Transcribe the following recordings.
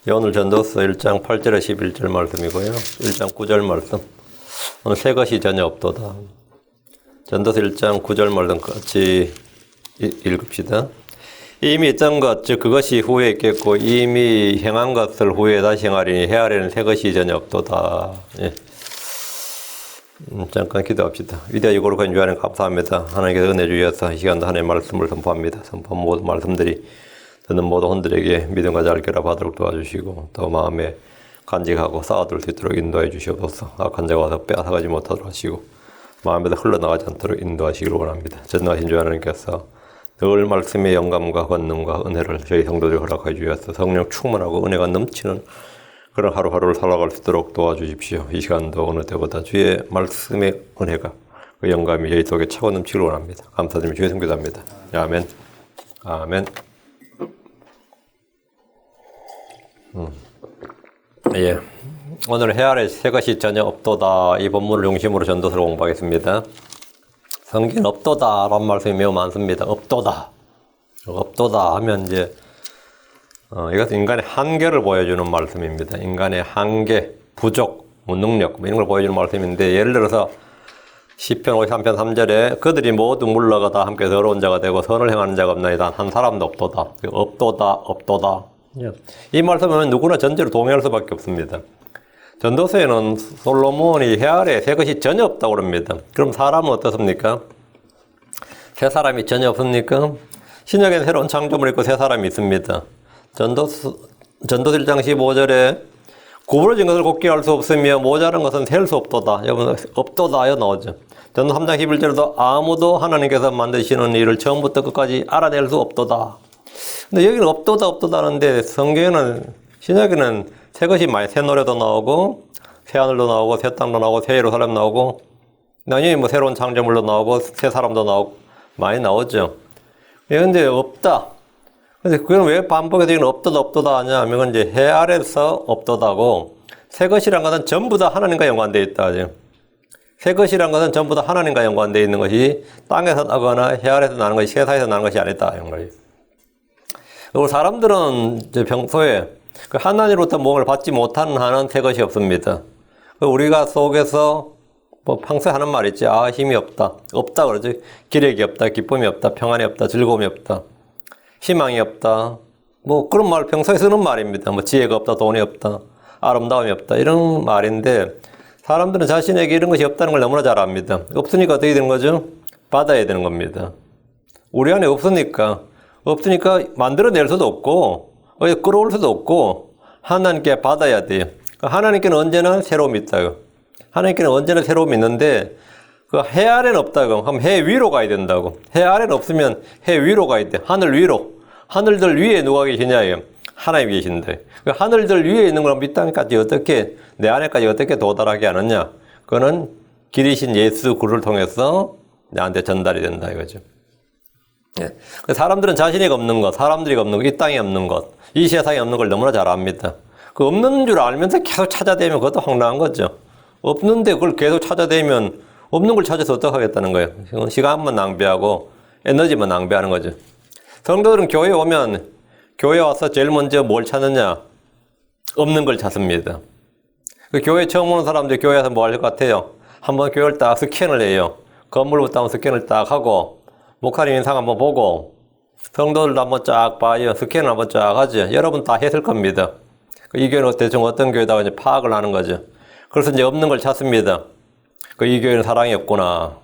오늘 전도서 1장 8절에 11절 말씀이고요. 1장 9절 말씀. 오늘 새 것이 전혀 없도다. 전도서 1장 9절 말씀 같이 읽읍시다. 이미 있던 것, 즉 그것이 후에 있겠고 이미 행한 것을 후에 다시 행하리니 헤아리는 새 것이 전혀 없도다. 예. 잠깐 기도합시다. 위대하고 거룩한 주 하나님 감사합니다. 하나님께서 은혜 주셔서 이 시간도 하나님의 말씀을 선포합니다. 선포한 모든 말씀들이 듣는 모든 혼들에게 믿음과 잘 결합하도록 도와주시고 또 마음에 간직하고 쌓아둘 수 있도록 인도해 주시옵소서. 악한 자가 와서 빼앗아가지 못하도록 하시고 마음에서 흘러나가지 않도록 인도하시기를 원합니다. 전능하신 주 하나님께서 늘 말씀의 영감과 권능과 은혜를 저희 성도들 허락해 주셔서 성령 충만하고 은혜가 넘치는 그런 하루하루를 살아갈 수 있도록 도와주십시오. 이 시간도 어느 때보다 주의 말씀의 은혜가 그 영감이 저희 속에 차고 넘치기를 원합니다. 감사드리며 주의 성교답니다. 아멘. 아멘. 예. 오늘 헤아릴 새 것이 전혀 없도다. 이 본문을 중심으로 전도서를 공부하겠습니다. 성경 없도다 라는 말씀이 매우 많습니다. 없도다. 없도다 하면 이제 이것은 인간의 한계를 보여주는 말씀입니다. 인간의 한계, 부족, 무능력 이런 걸 보여주는 말씀인데 예를 들어서 시편 53편 3절에 그들이 모두 물러가다 함께 더러운 자가 되고 선을 행하는 자가 없나이다. 한 사람도 없도다. 없도다. 없도다. 이 말씀은 누구나 전제로 동의할 수밖에 없습니다. 전도서에는 솔로몬이 헤아려 새 것이 전혀 없다고 합니다. 그럼 사람은 어떻습니까? 새 사람이 전혀 없습니까? 신약에는 새로운 창조물이 있고 새 사람이 있습니다. 전도서 1장 15절에 구부러진 것을 곱게 할 수 없으며 모자란 것은 셀 수 없도다. 여러분 없도다요 나오죠. 전도 3장 11절에도 아무도 하나님께서 만드시는 일을 처음부터 끝까지 알아낼 수 없도다. 근데 여기는 없도다 하는데 성경에는 신약에는 새 것이 많이 새 노래도 나오고 새 하늘도 나오고 새 땅도 나오고 새 예루살렘 나오고 당연히 뭐 새로운 창조물도 나오고 새 사람도 나오고 많이 나오죠. 그런데 없다. 근데 그건 왜 반복해서 이건 없도다 하냐 하면 이제 해 아래서 없도다고 새 것이란 것은 전부 다 하나님과 연관되어 있다 하죠. 새 것이란 것은 전부 다 하나님과 연관되어 있는 것이 땅에서 나거나 해 아래서 나는 것이 세상에서 나는 것이 아니다 이런 거예요. 그리고 사람들은 이제 평소에 그 하나님으로부터 뭔가를 받지 못하는 한은 새 것이 없습니다. 우리가 속에서 뭐 평소에 하는 말 있지. 아, 힘이 없다. 없다 그러죠. 기력이 없다. 기쁨이 없다. 평안이 없다. 즐거움이 없다. 희망이 없다. 뭐 그런 말 평소에 쓰는 말입니다. 뭐 지혜가 없다. 돈이 없다. 아름다움이 없다. 이런 말인데 사람들은 자신에게 이런 것이 없다는 걸 너무나 잘 압니다. 없으니까 어떻게 되는 거죠? 받아야 되는 겁니다. 우리 안에 없으니까 만들어낼 수도 없고 끌어올 수도 없고 하나님께 받아야 돼요. 하나님께는 언제나 새로움이 있다고. 하나님께는 언제나 새로움이 있는데 그 해 아래는 없다고. 그럼 해 위로 가야 된다고. 해 아래는 없으면 해 위로 가야 돼. 하늘 위로. 하늘들 위에 누가 계시냐요? 하나님이 계신데. 그 하늘들 위에 있는 걸 이 땅까지 어떻게 내 안에까지 어떻게 도달하게 하느냐? 그거는 길이신 예수 그를 통해서 나한테 전달이 된다 이거죠. 예. 사람들은 자신이 없는 것, 사람들이 없는 것, 이 땅에 없는 것, 이 세상에 없는 걸 너무나 잘 압니다. 그 없는 줄 알면서 계속 찾아대면 그것도 황당한 거죠. 없는데 그걸 계속 찾아대면 없는 걸 찾아서 어떡하겠다는 거예요. 시간만 낭비하고 에너지만 낭비하는 거죠. 성도들은 교회에 오면 교회에 와서 제일 먼저 뭘 찾느냐? 없는 걸 찾습니다. 그 교회 처음 오는 사람들이 교회에서 뭐 할 것 같아요? 한번 교회를 딱 스캔을 해요. 건물부터 한번 스캔을 딱 하고 목사님 인상 한번 보고 성도들도 한번 쫙 봐요. 스캔을 한번 쫙 하죠. 여러분 다 했을 겁니다. 이 교회는 대충 어떤 교회다 이제 파악을 하는 거죠. 그래서 이제 없는 걸 찾습니다. 이 교회는 사랑이 없구나.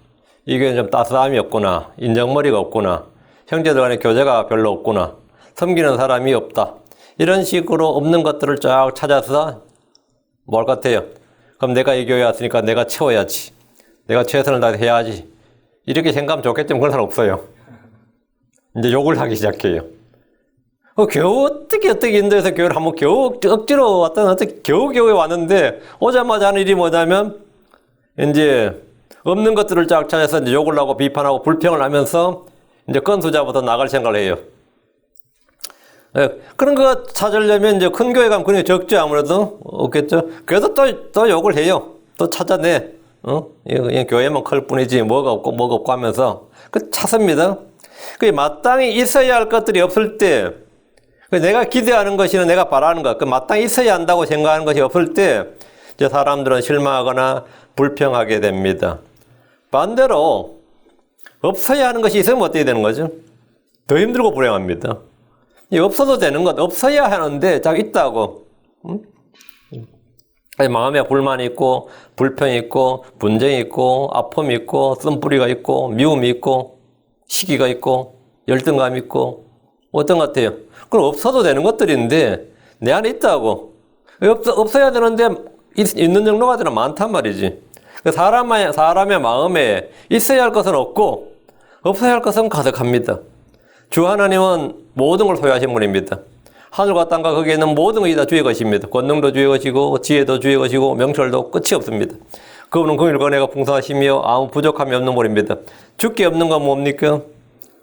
이 교회는 좀 따스함이 없구나. 인정머리가 없구나. 형제들 간의 교제가 별로 없구나. 섬기는 사람이 없다. 이런 식으로 없는 것들을 쫙 찾아서 뭘 같아요? 그럼 내가 이 교회에 왔으니까 내가 채워야지. 내가 최선을 다해서 해야지. 이렇게 생각하면 좋겠지만 그런 사람 없어요. 이제 욕을 하기 시작해요. 겨우 어떻게 인도에서 교회를 한번 겨우 억지로 겨우 왔는데 오자마자 하는 일이 뭐냐면 이제 없는 것들을 쫙 찾아서 이제 욕을 하고 비판하고 불평을 하면서 이제 건수자부터 나갈 생각을 해요. 그런 거 찾으려면 이제 큰 교회 가면 그런 게 적죠. 아무래도 없겠죠. 그래도 또 욕을 해요. 또 찾아내. 그냥 교회만 클 뿐이지 뭐가 없고 하면서 그 찾습니다. 그 마땅히 있어야 할 것들이 없을 때 내가 기대하는 것이나 내가 바라는 것, 마땅히 있어야 한다고 생각하는 것이 없을 때 이제 사람들은 실망하거나 불평하게 됩니다. 반대로 없어야 하는 것이 있으면 어떻게 되는 거죠? 더 힘들고 불행합니다. 없어도 되는 것, 없어야 하는데 자꾸 있다고. 마음에 불만이 있고 불평이 있고 분쟁이 있고 아픔이 있고 쓴뿌리가 있고 미움이 있고 시기가 있고 열등감이 있고 어떤 것 같아요? 그럼 없어도 되는 것들인데 내 안에 있다고. 없어야 되는데 있는 정도가 되나 많단 말이지. 사람의 마음에 있어야 할 것은 없고 없어야 할 것은 가득합니다. 주 하나님은 모든 걸 소유하신 분입니다. 하늘과 땅과 거기에 있는 모든 것이 다 주의 것입니다. 권능도 주의 것이고 지혜도 주의 것이고 명철도 끝이 없습니다. 그분은 긍휼과 은혜가 풍성하시며 아무 부족함이 없는 분입니다. 주께 없는 건 뭡니까?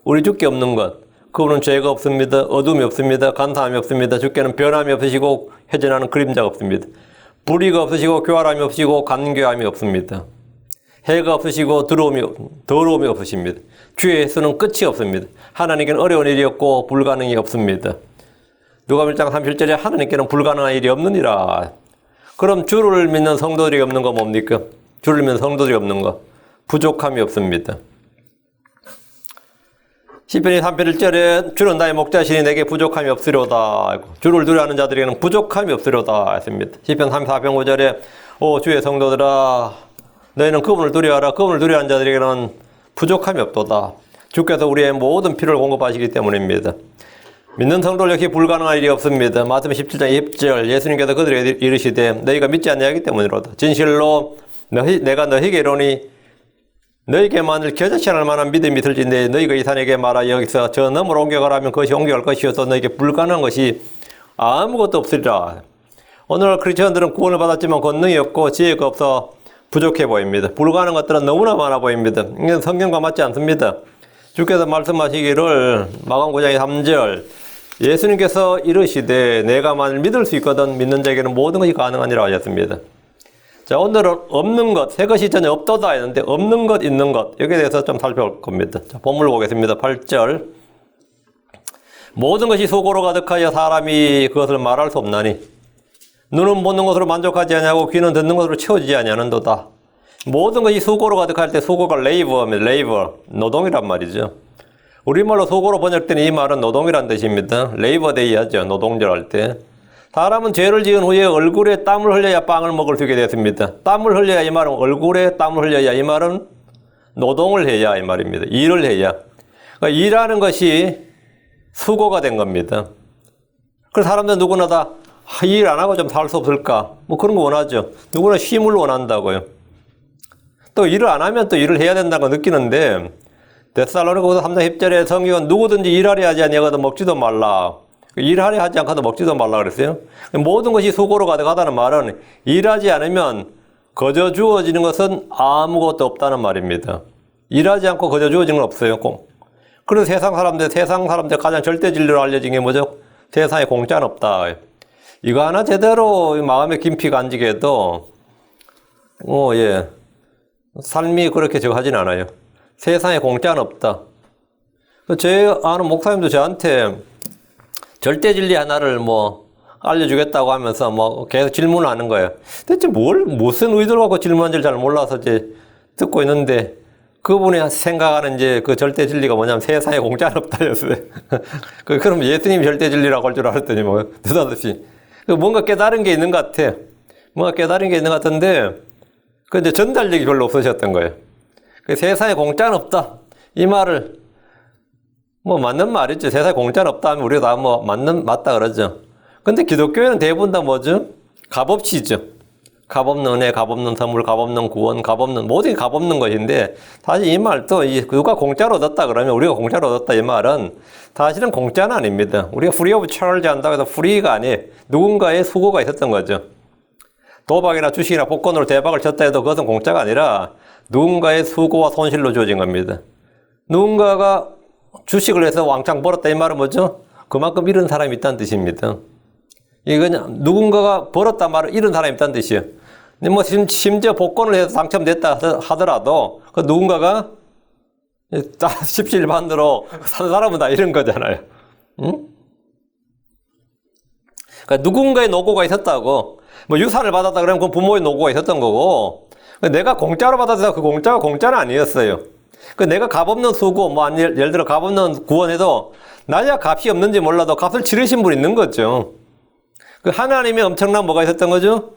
우리 주께 없는 것. 그분은 죄가 없습니다. 어둠이 없습니다. 간사함이 없습니다. 주께는 변함이 없으시고 회전하는 그림자가 없습니다. 불의가 없으시고 교활함이 없으시고 간교함이 없습니다. 해가 없으시고 더러움이 없으십니다. 주의 수는 끝이 없습니다. 하나님께는 어려운 일이 없고 불가능이 없습니다. 누가복음 1장 37절에 하나님께는 불가능한 일이 없느니라. 그럼 주를 믿는 성도들이 없는 거 뭡니까? 주를 믿는 성도들이 없는 거. 부족함이 없습니다. 시편 3편 1절에 주는 나의 목자시니 내게 부족함이 없으려다. 주를 두려워하는 자들에게는 부족함이 없으려다 했습니다. 시편 34편 5절에 오 주의 성도들아 너희는 그분을 두려워하라. 그분을 두려워하는 자들에게는 부족함이 없도다. 주께서 우리의 모든 필요를 공급하시기 때문입니다. 믿는 성도들 역시 불가능한 일이 없습니다. 마태복음 17장 20절 예수님께서 그들에게 이르시되 너희가 믿지 아니하기 때문이로다. 진실로 내가 너희에게 이르노니 너희에게만을 겨자씨 않을 만한 믿음이 있을진데 너희가 이 산에게 말하 여기서 저 너머로 옮겨가라면 그것이 옮겨갈 것이어서 너희에게 불가능한 것이 아무것도 없으리라. 오늘 크리스천들은 구원을 받았지만 권능이 없고 지혜가 없어 부족해 보입니다. 불가능한 것들은 너무나 많아 보입니다. 이건 성경과 맞지 않습니다. 주께서 말씀하시기를 마가복음 9장 3절 예수님께서 이르시되 내가 만일 믿을 수 있거든 믿는 자에게는 모든 것이 가능하니라 하셨습니다. 자, 오늘은 없는 것, 새 것이 전혀 없도다 했는데 없는 것, 있는 것 여기에 대해서 좀 살펴볼 겁니다. 자, 본문을 보겠습니다. 8절 모든 것이 수고로 가득하여 사람이 그것을 말할 수 없나니 눈은 보는 것으로 만족하지 아니하고 귀는 듣는 것으로 채워지지 아니하는도다. 모든 것이 수고로 가득할 때 수고가 레이버, 노동이란 말이죠. 우리말로 수고로 번역된 이 말은 노동이란 뜻입니다. 레이버데이 하죠. 노동절 할 때. 사람은 죄를 지은 후에 얼굴에 땀을 흘려야 빵을 먹을 수 있게 됐습니다. 땀을 흘려야 이 말은 얼굴에 땀을 흘려야 이 말은 노동을 해야 이 말입니다. 일을 해야. 그러니까 일하는 것이 수고가 된 겁니다. 그래서 사람들은 누구나 다 일 안 하고 좀 살 수 없을까? 뭐 그런 거 원하죠. 누구나 쉼을 원한다고요. 또 일을 안 하면 또 일을 해야 된다는 거 느끼는데 데살로니가후서 3장 10절에 성경은 누구든지 일하려 하지 아니하거든 먹지도 말라. 일하려 하지 않고도 먹지도 말라 그랬어요. 모든 것이 수고로 가득하다는 말은 일하지 않으면 거저 주어지는 것은 아무것도 없다는 말입니다. 일하지 않고 거저 주어지는 건 없어요. 그래서 세상 사람들 가장 절대 진리로 알려진 게 뭐죠? 세상에 공짜는 없다. 이거 하나 제대로 마음에 김피가 안 지게 해도 삶이 그렇게 하진 않아요. 세상에 공짜는 없다. 제 아는 목사님도 저한테 절대 진리 하나를 알려주겠다고 하면서 계속 질문을 하는 거예요. 대체 무슨 의도를 갖고 질문한지를 잘 몰라서 이제 듣고 있는데 그분이 생각하는 이제 그 절대 진리가 뭐냐면 세상에 공짜는 없다였어요. 그럼 예수님이 절대 진리라고 할 줄 알았더니 느닷없이 뭔가 깨달은 게 있는 것 같아. 뭔가 깨달은 게 있는 것 같은데 근데 전달력이 별로 없으셨던 거예요. 세상에 공짜는 없다. 이 말을, 맞는 말이죠. 세상에 공짜는 없다 하면 우리가 다 맞다 그러죠. 근데 기독교에는 대부분 다 뭐죠? 값없이죠. 값없는 은혜, 값없는 선물, 값없는 구원, 모든 게 값없는 것인데, 사실 이 말도 누가 공짜로 얻었다 그러면 우리가 공짜로 얻었다 이 말은 사실은 공짜는 아닙니다. 우리가 free of charge 한다고 해서 free가 아니에요. 누군가의 수고가 있었던 거죠. 도박이나 주식이나 복권으로 대박을 쳤다 해도 그것은 공짜가 아니라 누군가의 수고와 손실로 주어진 겁니다. 누군가가 주식을 해서 왕창 벌었다 이 말은 뭐죠? 그만큼 잃은 사람이 있다는 뜻입니다. 이건 누군가가 벌었단 말은 잃은 사람이 있다는 뜻이에요. 심지어 복권을 해서 당첨됐다 하더라도 그 누군가가 십시일반으로 산 사람은 다 잃은 거잖아요. 응? 그러니까 누군가의 노고가 있었다고. 뭐 유산을 받았다 그러면 그 부모의 노고가 있었던 거고, 내가 공짜로 받았다 그 공짜가 공짜는 아니었어요. 그 내가 값없는 수고, 뭐 예를 들어 값없는 구원해도 나야 값이 없는지 몰라도 값을 치르신 분이 있는 거죠. 그 하나님의 엄청난 뭐가 있었던 거죠?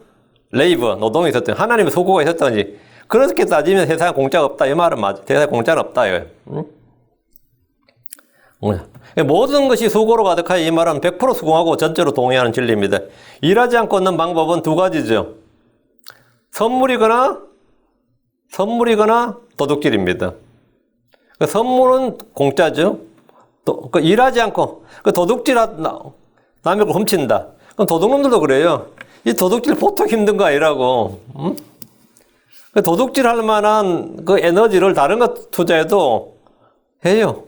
레이버, 노동이 있었던, 하나님의 수고가 있었던지. 그렇게 따지면 세상에 공짜가 없다. 이 말은 맞아. 세상에 공짜는 없다. 이거예요. 모든 것이 수고로 가득하여 이 말은 100% 수긍하고 전적으로 동의하는 진리입니다. 일하지 않고 얻는 방법은 두 가지죠. 선물이거나 도둑질입니다. 그 선물은 공짜죠. 일하지 않고 도둑질 남의 걸 훔친다. 그럼 도둑놈들도 그래요. 이 도둑질 보통 힘든 거 아니라고. 응? 도둑질 할 만한 그 에너지를 다른 것 투자해도 해요.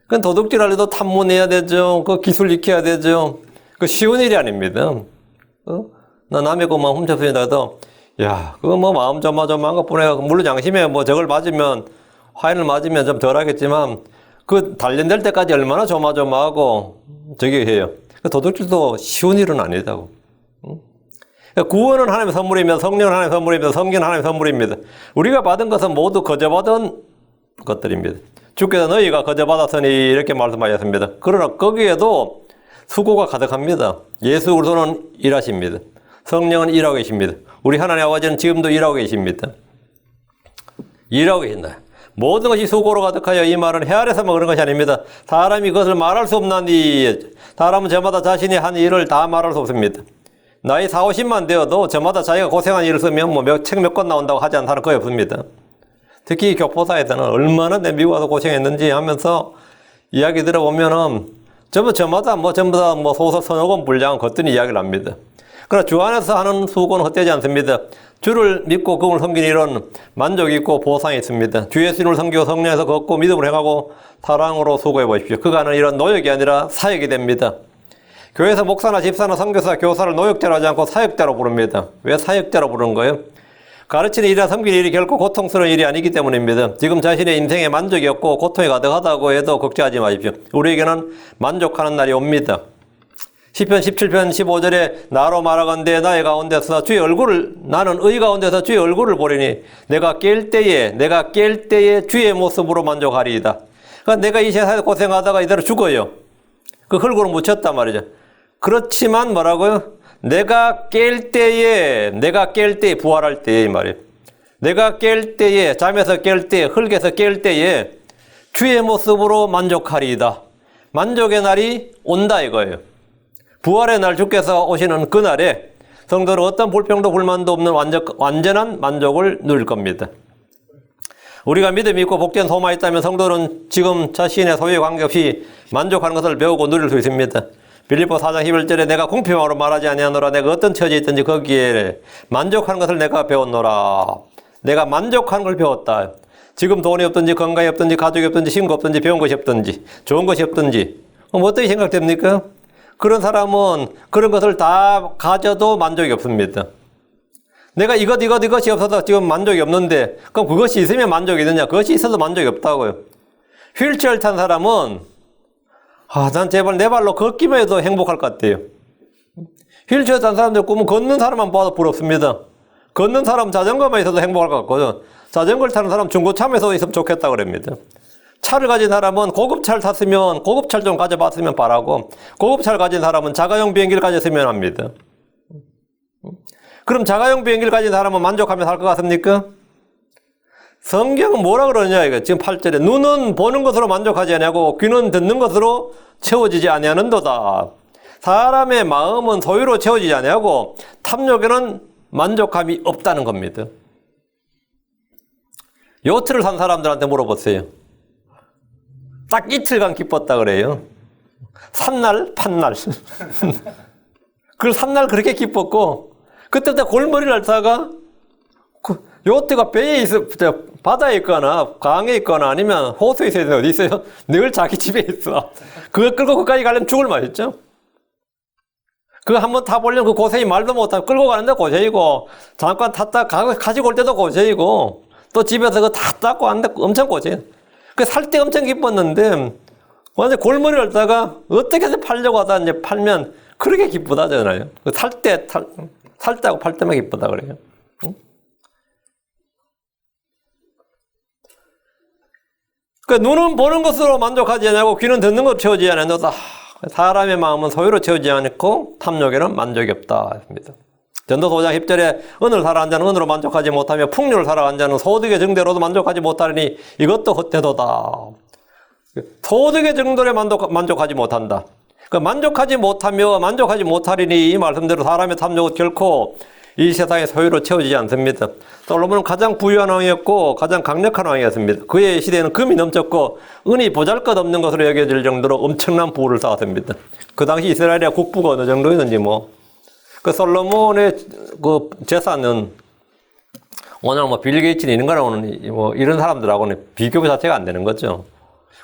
그 도둑질 하려도 탐문해야 되죠. 그 기술 익혀야 되죠. 그 쉬운 일이 아닙니다. 나 남의 것만 훔쳐서라도 야, 그거 뭐 마음 조마조마한 것 뿐이야. 물론 양심에 뭐 저걸 맞으면 화인을 맞으면 좀 덜 하겠지만 그 단련될 때까지 얼마나 조마조마하고 저기 해요. 그 도둑질도 쉬운 일은 아니다고. 구원은 하나님의 선물이며 성령은 하나님의 선물이며 성경은 하나님의 선물입니다. 우리가 받은 것은 모두 거저받은 것들입니다. 주께서 너희가 거저받았으니 이렇게 말씀하셨습니다. 그러나 거기에도 수고가 가득합니다. 예수 그리스도는 일하십니다. 성령은 일하고 계십니다. 우리 하나님 아버지는 지금도 일하고 계십니다. 일하고 계신다. 모든 것이 수고로 가득하여 이 말은 해 아래서만 그런 것이 아닙니다. 사람이 그것을 말할 수 없나니 사람은 저마다 자신이 한 일을 다 말할 수 없습니다. 나이 40, 50만 되어도 저마다 자기가 고생한 일을 쓰면 뭐 책 몇 권 나온다고 하지 않는 사람은 거의 없습니다. 특히 교포사에서는 얼마나 내 미국 와서 고생했는지 하면서 이야기 들어보면은 저마다 전부 다 소설 서너 권 분량 걷더니 이야기를 합니다. 그러나 주 안에서 하는 수고는 헛되지 않습니다. 주를 믿고 그분을 섬기는 일은 만족이 있고 보상이 있습니다. 주 예수님을 섬기고 성령에서 걷고 믿음으로 행하고 사랑으로 수고해 보십시오. 그가 하는 일은 노역이 아니라 사역이 됩니다. 교회에서 목사나 집사나 선교사, 교사를 노역자로 하지 않고 사역자로 부릅니다. 왜 사역자로 부르는 거예요? 가르치는 일이나 섬기는 일이 결코 고통스러운 일이 아니기 때문입니다. 지금 자신의 인생에 만족이 없고 고통이 가득하다고 해도 걱정하지 마십시오. 우리에게는 만족하는 날이 옵니다. 시편 17편 15절에 나로 말하건대 나의 가운데서 주의 얼굴을 나는 의 가운데서 주의 얼굴을 보리니 내가 깰 때에 주의 모습으로 만족하리이다. 그러니까 내가 이 세상에서 고생하다가 이대로 죽어요. 그 흙으로 묻혔단 말이죠. 그렇지만 뭐라고요? 내가 깰 때에 부활할 때에 이 말이에요. 내가 깰 때에 잠에서 깰 때에 흙에서 깰 때에 주의 모습으로 만족하리이다. 만족의 날이 온다 이거예요. 부활의 날 주께서 오시는 그날에 성도는 어떤 불평도 불만도 없는 완전한 만족을 누릴 겁니다. 우리가 믿음이 있고 복된 소망이 있다면 성도는 지금 자신의 소유에 관계없이 만족하는 것을 배우고 누릴 수 있습니다. 빌립보 4장 11절에 내가 공평함으로 말하지 아니하노라. 내가 어떤 처지에 있든지 거기에 만족하는 것을 내가 배웠노라. 내가 만족하는 걸 배웠다. 지금 돈이 없든지 건강이 없든지 가족이 없든지 친구 없든지 배운 것이 없든지 좋은 것이 없든지 그럼 어떻게 생각됩니까? 그런 사람은 그런 것을 다 가져도 만족이 없습니다. 내가 이것이 없어서 지금 만족이 없는데 그럼 그것이 있으면 만족이 되냐? 그것이 있어도 만족이 없다고요. 휠체어를 탄 사람은 난 제발 내 발로 걷기만 해도 행복할 것 같아요. 휠체어 탄 사람들 꿈은 걷는 사람만 봐도 부럽습니다. 걷는 사람 자전거만 있어도 행복할 것 같거든. 자전거를 타는 사람 중고차에서 있으면 좋겠다 그럽니다. 차를 가진 사람은 고급차를 탔으면 고급차를 좀 가져봤으면 바라고 고급차를 가진 사람은 자가용 비행기를 가졌으면 합니다. 그럼 자가용 비행기를 가진 사람은 만족하며 살 것 같습니까? 성경은 뭐라 그러냐 이거 지금 8절에 눈은 보는 것으로 만족하지 아니하고 귀는 듣는 것으로 채워지지 아니하는도다. 사람의 마음은 소유로 채워지지 아니하고 탐욕에는 만족함이 없다는 겁니다. 요트를 산 사람들한테 물어보세요. 딱 이틀간 기뻤다 그래요. 산날 판날 그걸 산날 그렇게 기뻤고 그때부터 골머리를 앓다가 요트가 배에 있어 바다에 있거나 강에 있거나 아니면 호수에 있어야 어디 있어요? 늘 자기 집에 있어. 그걸 끌고 거기까지 가려면 죽을 맛이죠. 그거 한번 타보려면 그 고생이 말도 못하고 끌고 가는데 고생이고 잠깐 탔다 가지고 올 때도 고생이고 또 집에서 그거 다 닦고 하는데 엄청 고생. 그 살 때 엄청 기뻤는데 완전 골머리를 앓다가 어떻게 해서 팔려고 하다 이제 팔면 그렇게 기쁘다잖아요. 살 때하고 팔 때만 기쁘다 그래요. 응? 그러니까 눈은 보는 것으로 만족하지 않고 귀는 듣는 것으로 채우지 않는다. 사람의 마음은 소유로 채우지 않고 탐욕에는 만족이 없다 했습니다. 전도서 5장 10절에 은을 살아간 자는 은으로 만족하지 못하며 풍류를 살아간 자는 소득의 정대로도 만족하지 못하리니 이것도 헛되도다. 소득의 정도에 만족하지 못한다. 만족하지 못하며 만족하지 못하리니 이 말씀대로 사람의 탐욕은 결코 이 세상의 소유로 채워지지 않습니다. 솔로몬은 가장 부유한 왕이었고 가장 강력한 왕이었습니다. 그의 시대에는 금이 넘쳤고 은이 보잘것없는 것으로 여겨질 정도로 엄청난 부를 쌓았습니다. 그 당시 이스라엘의 국부가 어느 정도였는지 그 솔로몬의 그 재산은 오늘 빌 게이츠나 이런 거랑은 이런 사람들하고는 비교 자체가 안 되는 거죠.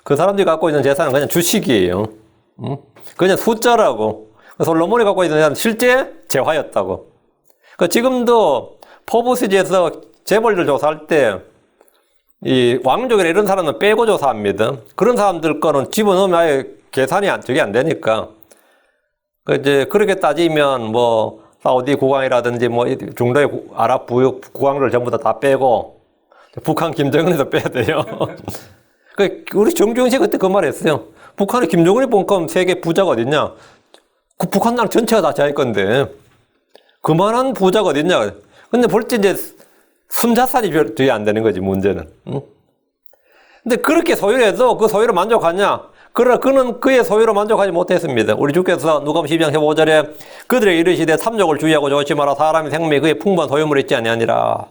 그 사람들이 갖고 있는 재산은 그냥 주식이에요. 그냥 숫자라고. 솔로몬이 갖고 있는 재산은 실제 재화였다고. 지금도 포브스지에서 재벌들 조사할 때 이 왕족이나 이런 사람은 빼고 조사합니다. 그런 사람들 거는 집어넣으면 아예 계산이 저게 안 되니까. 이제 그렇게 따지면 사우디 국왕이라든지 중도의 아랍 부역 국왕들 전부 다 빼고 북한 김정은에도 빼야 돼요. 우리 정주영 씨 그때 그 말 했어요. 북한에 김정은이 본컴 세계 부자가 어딨냐? 그 북한 나라 전체가 다 자기 건데 그만한 부자가 어딨냐? 근데 볼때 이제 순자산이 되게 안 되는 거지 문제는. 응? 근데 그렇게 소유를 해도 그 소유로 만족하냐? 그러나 그는 그의 소유로 만족하지 못했습니다. 우리 주께서 누가복음 12장 15절에 그들에게 이르시되 탐욕을 주의하고 조심하라. 사람의 생명이 그의 풍부한 소유물이 있지 아니하니라.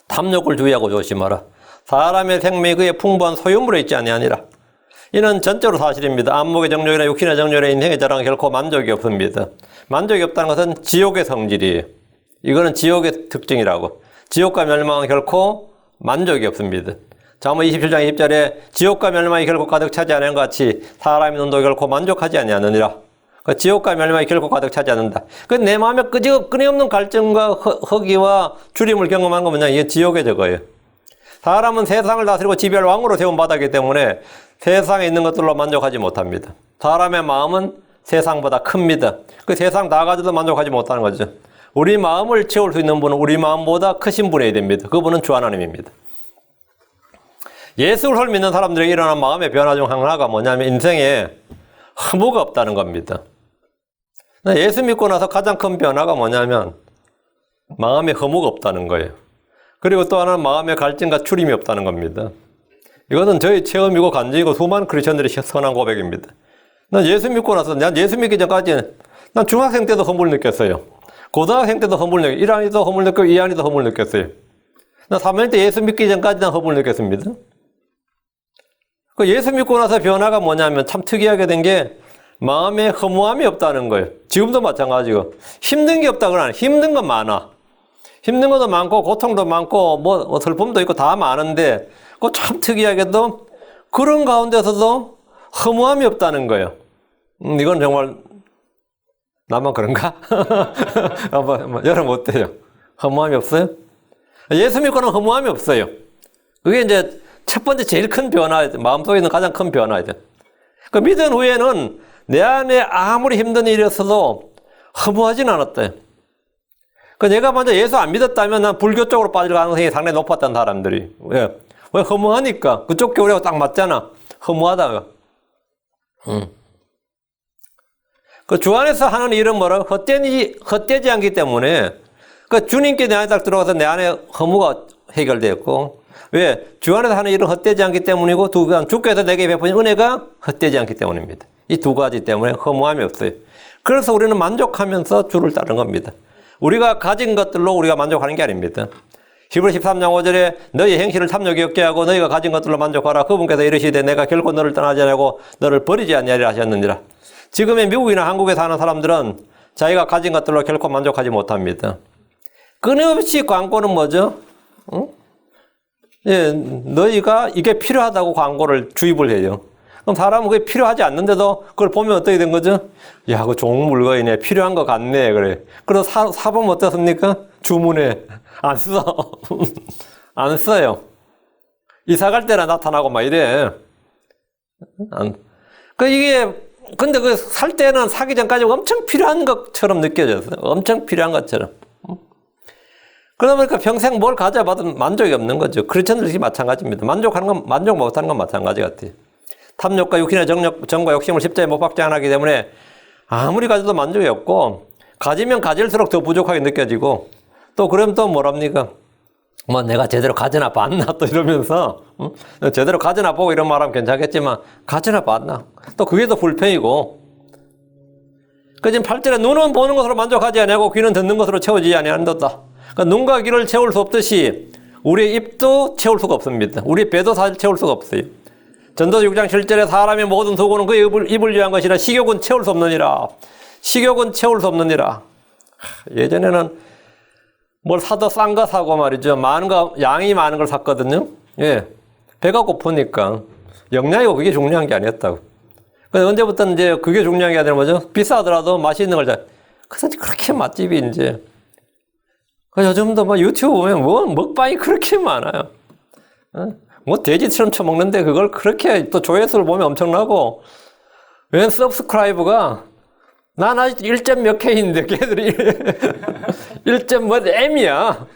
탐욕을 주의하고 조심하라. 사람의 생명이 그의 풍부한 소유물에 있지 아니하니라. 이는 전적으로 사실입니다. 안목의 정욕이나 육신의 정욕이나 인생의 자랑은 결코 만족이 없습니다. 만족이 없다는 것은 지옥의 성질이에요. 이거는 지옥의 특징이라고. 지옥과 멸망은 결코 만족이 없습니다. 잠언 27장 20절에 지옥과 멸망이 결코 가득 차지 않은 것 같이 사람의 눈도 결코 만족하지 아니하느니라. 지옥과 멸망이 결코 가득 차지 않는다. 내 마음에 끊임없는 갈증과 허기와 주림을 경험한 건 뭐냐? 이게 지옥의 저거예요. 사람은 세상을 다스리고 지배할 왕으로 세운 바다이기 때문에 세상에 있는 것들로 만족하지 못합니다. 사람의 마음은 세상보다 큽니다. 그 세상 다 가져도 만족하지 못하는 거죠. 우리 마음을 채울 수 있는 분은 우리 마음보다 크신 분이어야 됩니다. 그분은 주 하나님입니다. 예수를 믿는 사람들에게 일어난 마음의 변화 중 하나가 뭐냐면 인생에 허무가 없다는 겁니다. 예수 믿고 나서 가장 큰 변화가 뭐냐면 마음에 허무가 없다는 거예요. 그리고 또 하나는 마음의 갈증과 추림이 없다는 겁니다. 이것은 저희 체험이고 간증이고 수많은 크리스천들의 선한 고백입니다. 난 예수 믿고 나서, 난 예수 믿기 전까지는 난 중학생 때도 허물 느꼈어요. 고등학생 때도 허물 느꼈어요. 1학년도 허물 느꼈고 2학년도 허물 느꼈어요. 난 3학년 때 예수 믿기 전까지 난 허물 느꼈습니다. 그 예수 믿고 나서 변화가 뭐냐면 참 특이하게 된 게 마음에 허무함이 없다는 거예요. 지금도 마찬가지고. 힘든 게 없다고는 안 해요. 힘든 건 많아. 힘든 것도 많고 고통도 많고 슬픔도 있고 다 많은데 그 참 특이하게도 그런 가운데서도 허무함이 없다는 거예요. 이건 정말 나만 그런가? 여러분 어때요? 허무함이 없어요? 예수 믿고는 허무함이 없어요. 그게 이제 첫 번째 제일 큰 변화, 마음속에 있는 가장 큰 변화죠. 그 믿은 후에는 내 안에 아무리 힘든 일이 있어도 허무하진 않았대요. 그 내가 먼저 예수 안 믿었다면 난 불교 쪽으로 빠질 가능성이 상당히 높았던 사람들이. 왜? 왜 허무하니까. 그쪽 교리하고 딱 맞잖아. 허무하다가. 그 주 안에서 하는 일은 뭐라고? 헛되지 않기 때문에 그 주님께 내 안에 딱 들어가서 내 안에 허무가 해결되었고 왜? 주 안에서 하는 일은 헛되지 않기 때문이고 주께서 내게 베푸신 은혜가 헛되지 않기 때문입니다. 이 두 가지 때문에 허무함이 없어요. 그래서 우리는 만족하면서 주를 따르는 겁니다. 우리가 가진 것들로 우리가 만족하는 게 아닙니다. 히브리 13장 5절에 너희 행실을 탐욕이 없게 하고 너희가 가진 것들로 만족하라. 그분께서 이르시되 내가 결코 너를 떠나지 않고 너를 버리지 않으리라 하셨느니라. 지금의 미국이나 한국에 사는 사람들은 자기가 가진 것들로 결코 만족하지 못합니다. 끊임없이 광고는 뭐죠? 응? 예, 너희가 이게 필요하다고 광고를 주입을 해요. 그럼 사람은 그게 필요하지 않는데도 그걸 보면 어떻게 된 거죠? 야, 그거 좋은 물건이네. 필요한 거 같네. 그래. 그래서 사보면 어떻습니까? 주문해. 안 써. 안 써요. 이사 갈 때나 나타나고 막 이래. 이게 근데 그 살 때는 사기 전까지 엄청 필요한 것처럼 느껴졌어요. 엄청 필요한 것처럼. 그러다 보니까 평생 뭘 가져봐도 만족이 없는 거죠. 크리스천들이 마찬가지입니다. 만족 못하는 건 마찬가지 같아요. 탐욕과 육신의 정과 욕심을 십자에 못 박지 않았기 때문에 아무리 가져도 만족이 없고, 가지면 가질수록 더 부족하게 느껴지고, 또 그러면 또 뭐랍니까? 뭐 내가 제대로 가져나 봤나 또 이러면서, 제대로 가져나 보고 이런 말하면 괜찮겠지만 가져나 봤나? 또 그게 더 불편이고. 그 지금 8절에 눈은 보는 것으로 만족하지 아니하고 귀는 듣는 것으로 채워지지 아니한다. 그러니까 눈과 귀를 채울 수 없듯이 우리의 입도 채울 수가 없습니다. 우리의 배도 사실 채울 수가 없어요. 전도서 6장 7절에 사람의 모든 소고는 그의 입을 위한 것이라 식욕은 채울 수 없느니라. 식욕은 채울 수 없느니라. 예전에는 뭘 사도 싼 거 사고 말이죠. 양이 많은 걸 샀거든요. 예. 배가 고프니까. 영양이고 그게 중요한 게 아니었다고. 근데 언제부터는 이제 그게 중요한 게 아니라 뭐죠? 비싸더라도 맛있는 걸 그래서 그렇게 맛집이 이제. 요즘도 뭐 유튜브 보면 뭐 먹방이 그렇게 많아요. 뭐 돼지처럼 쳐먹는데 그걸 그렇게 또 조회수를 보면 엄청나고, 웬 서브스크라이브가 난 아직 1점 몇 K인데 걔들이 1점 뭐 M이야.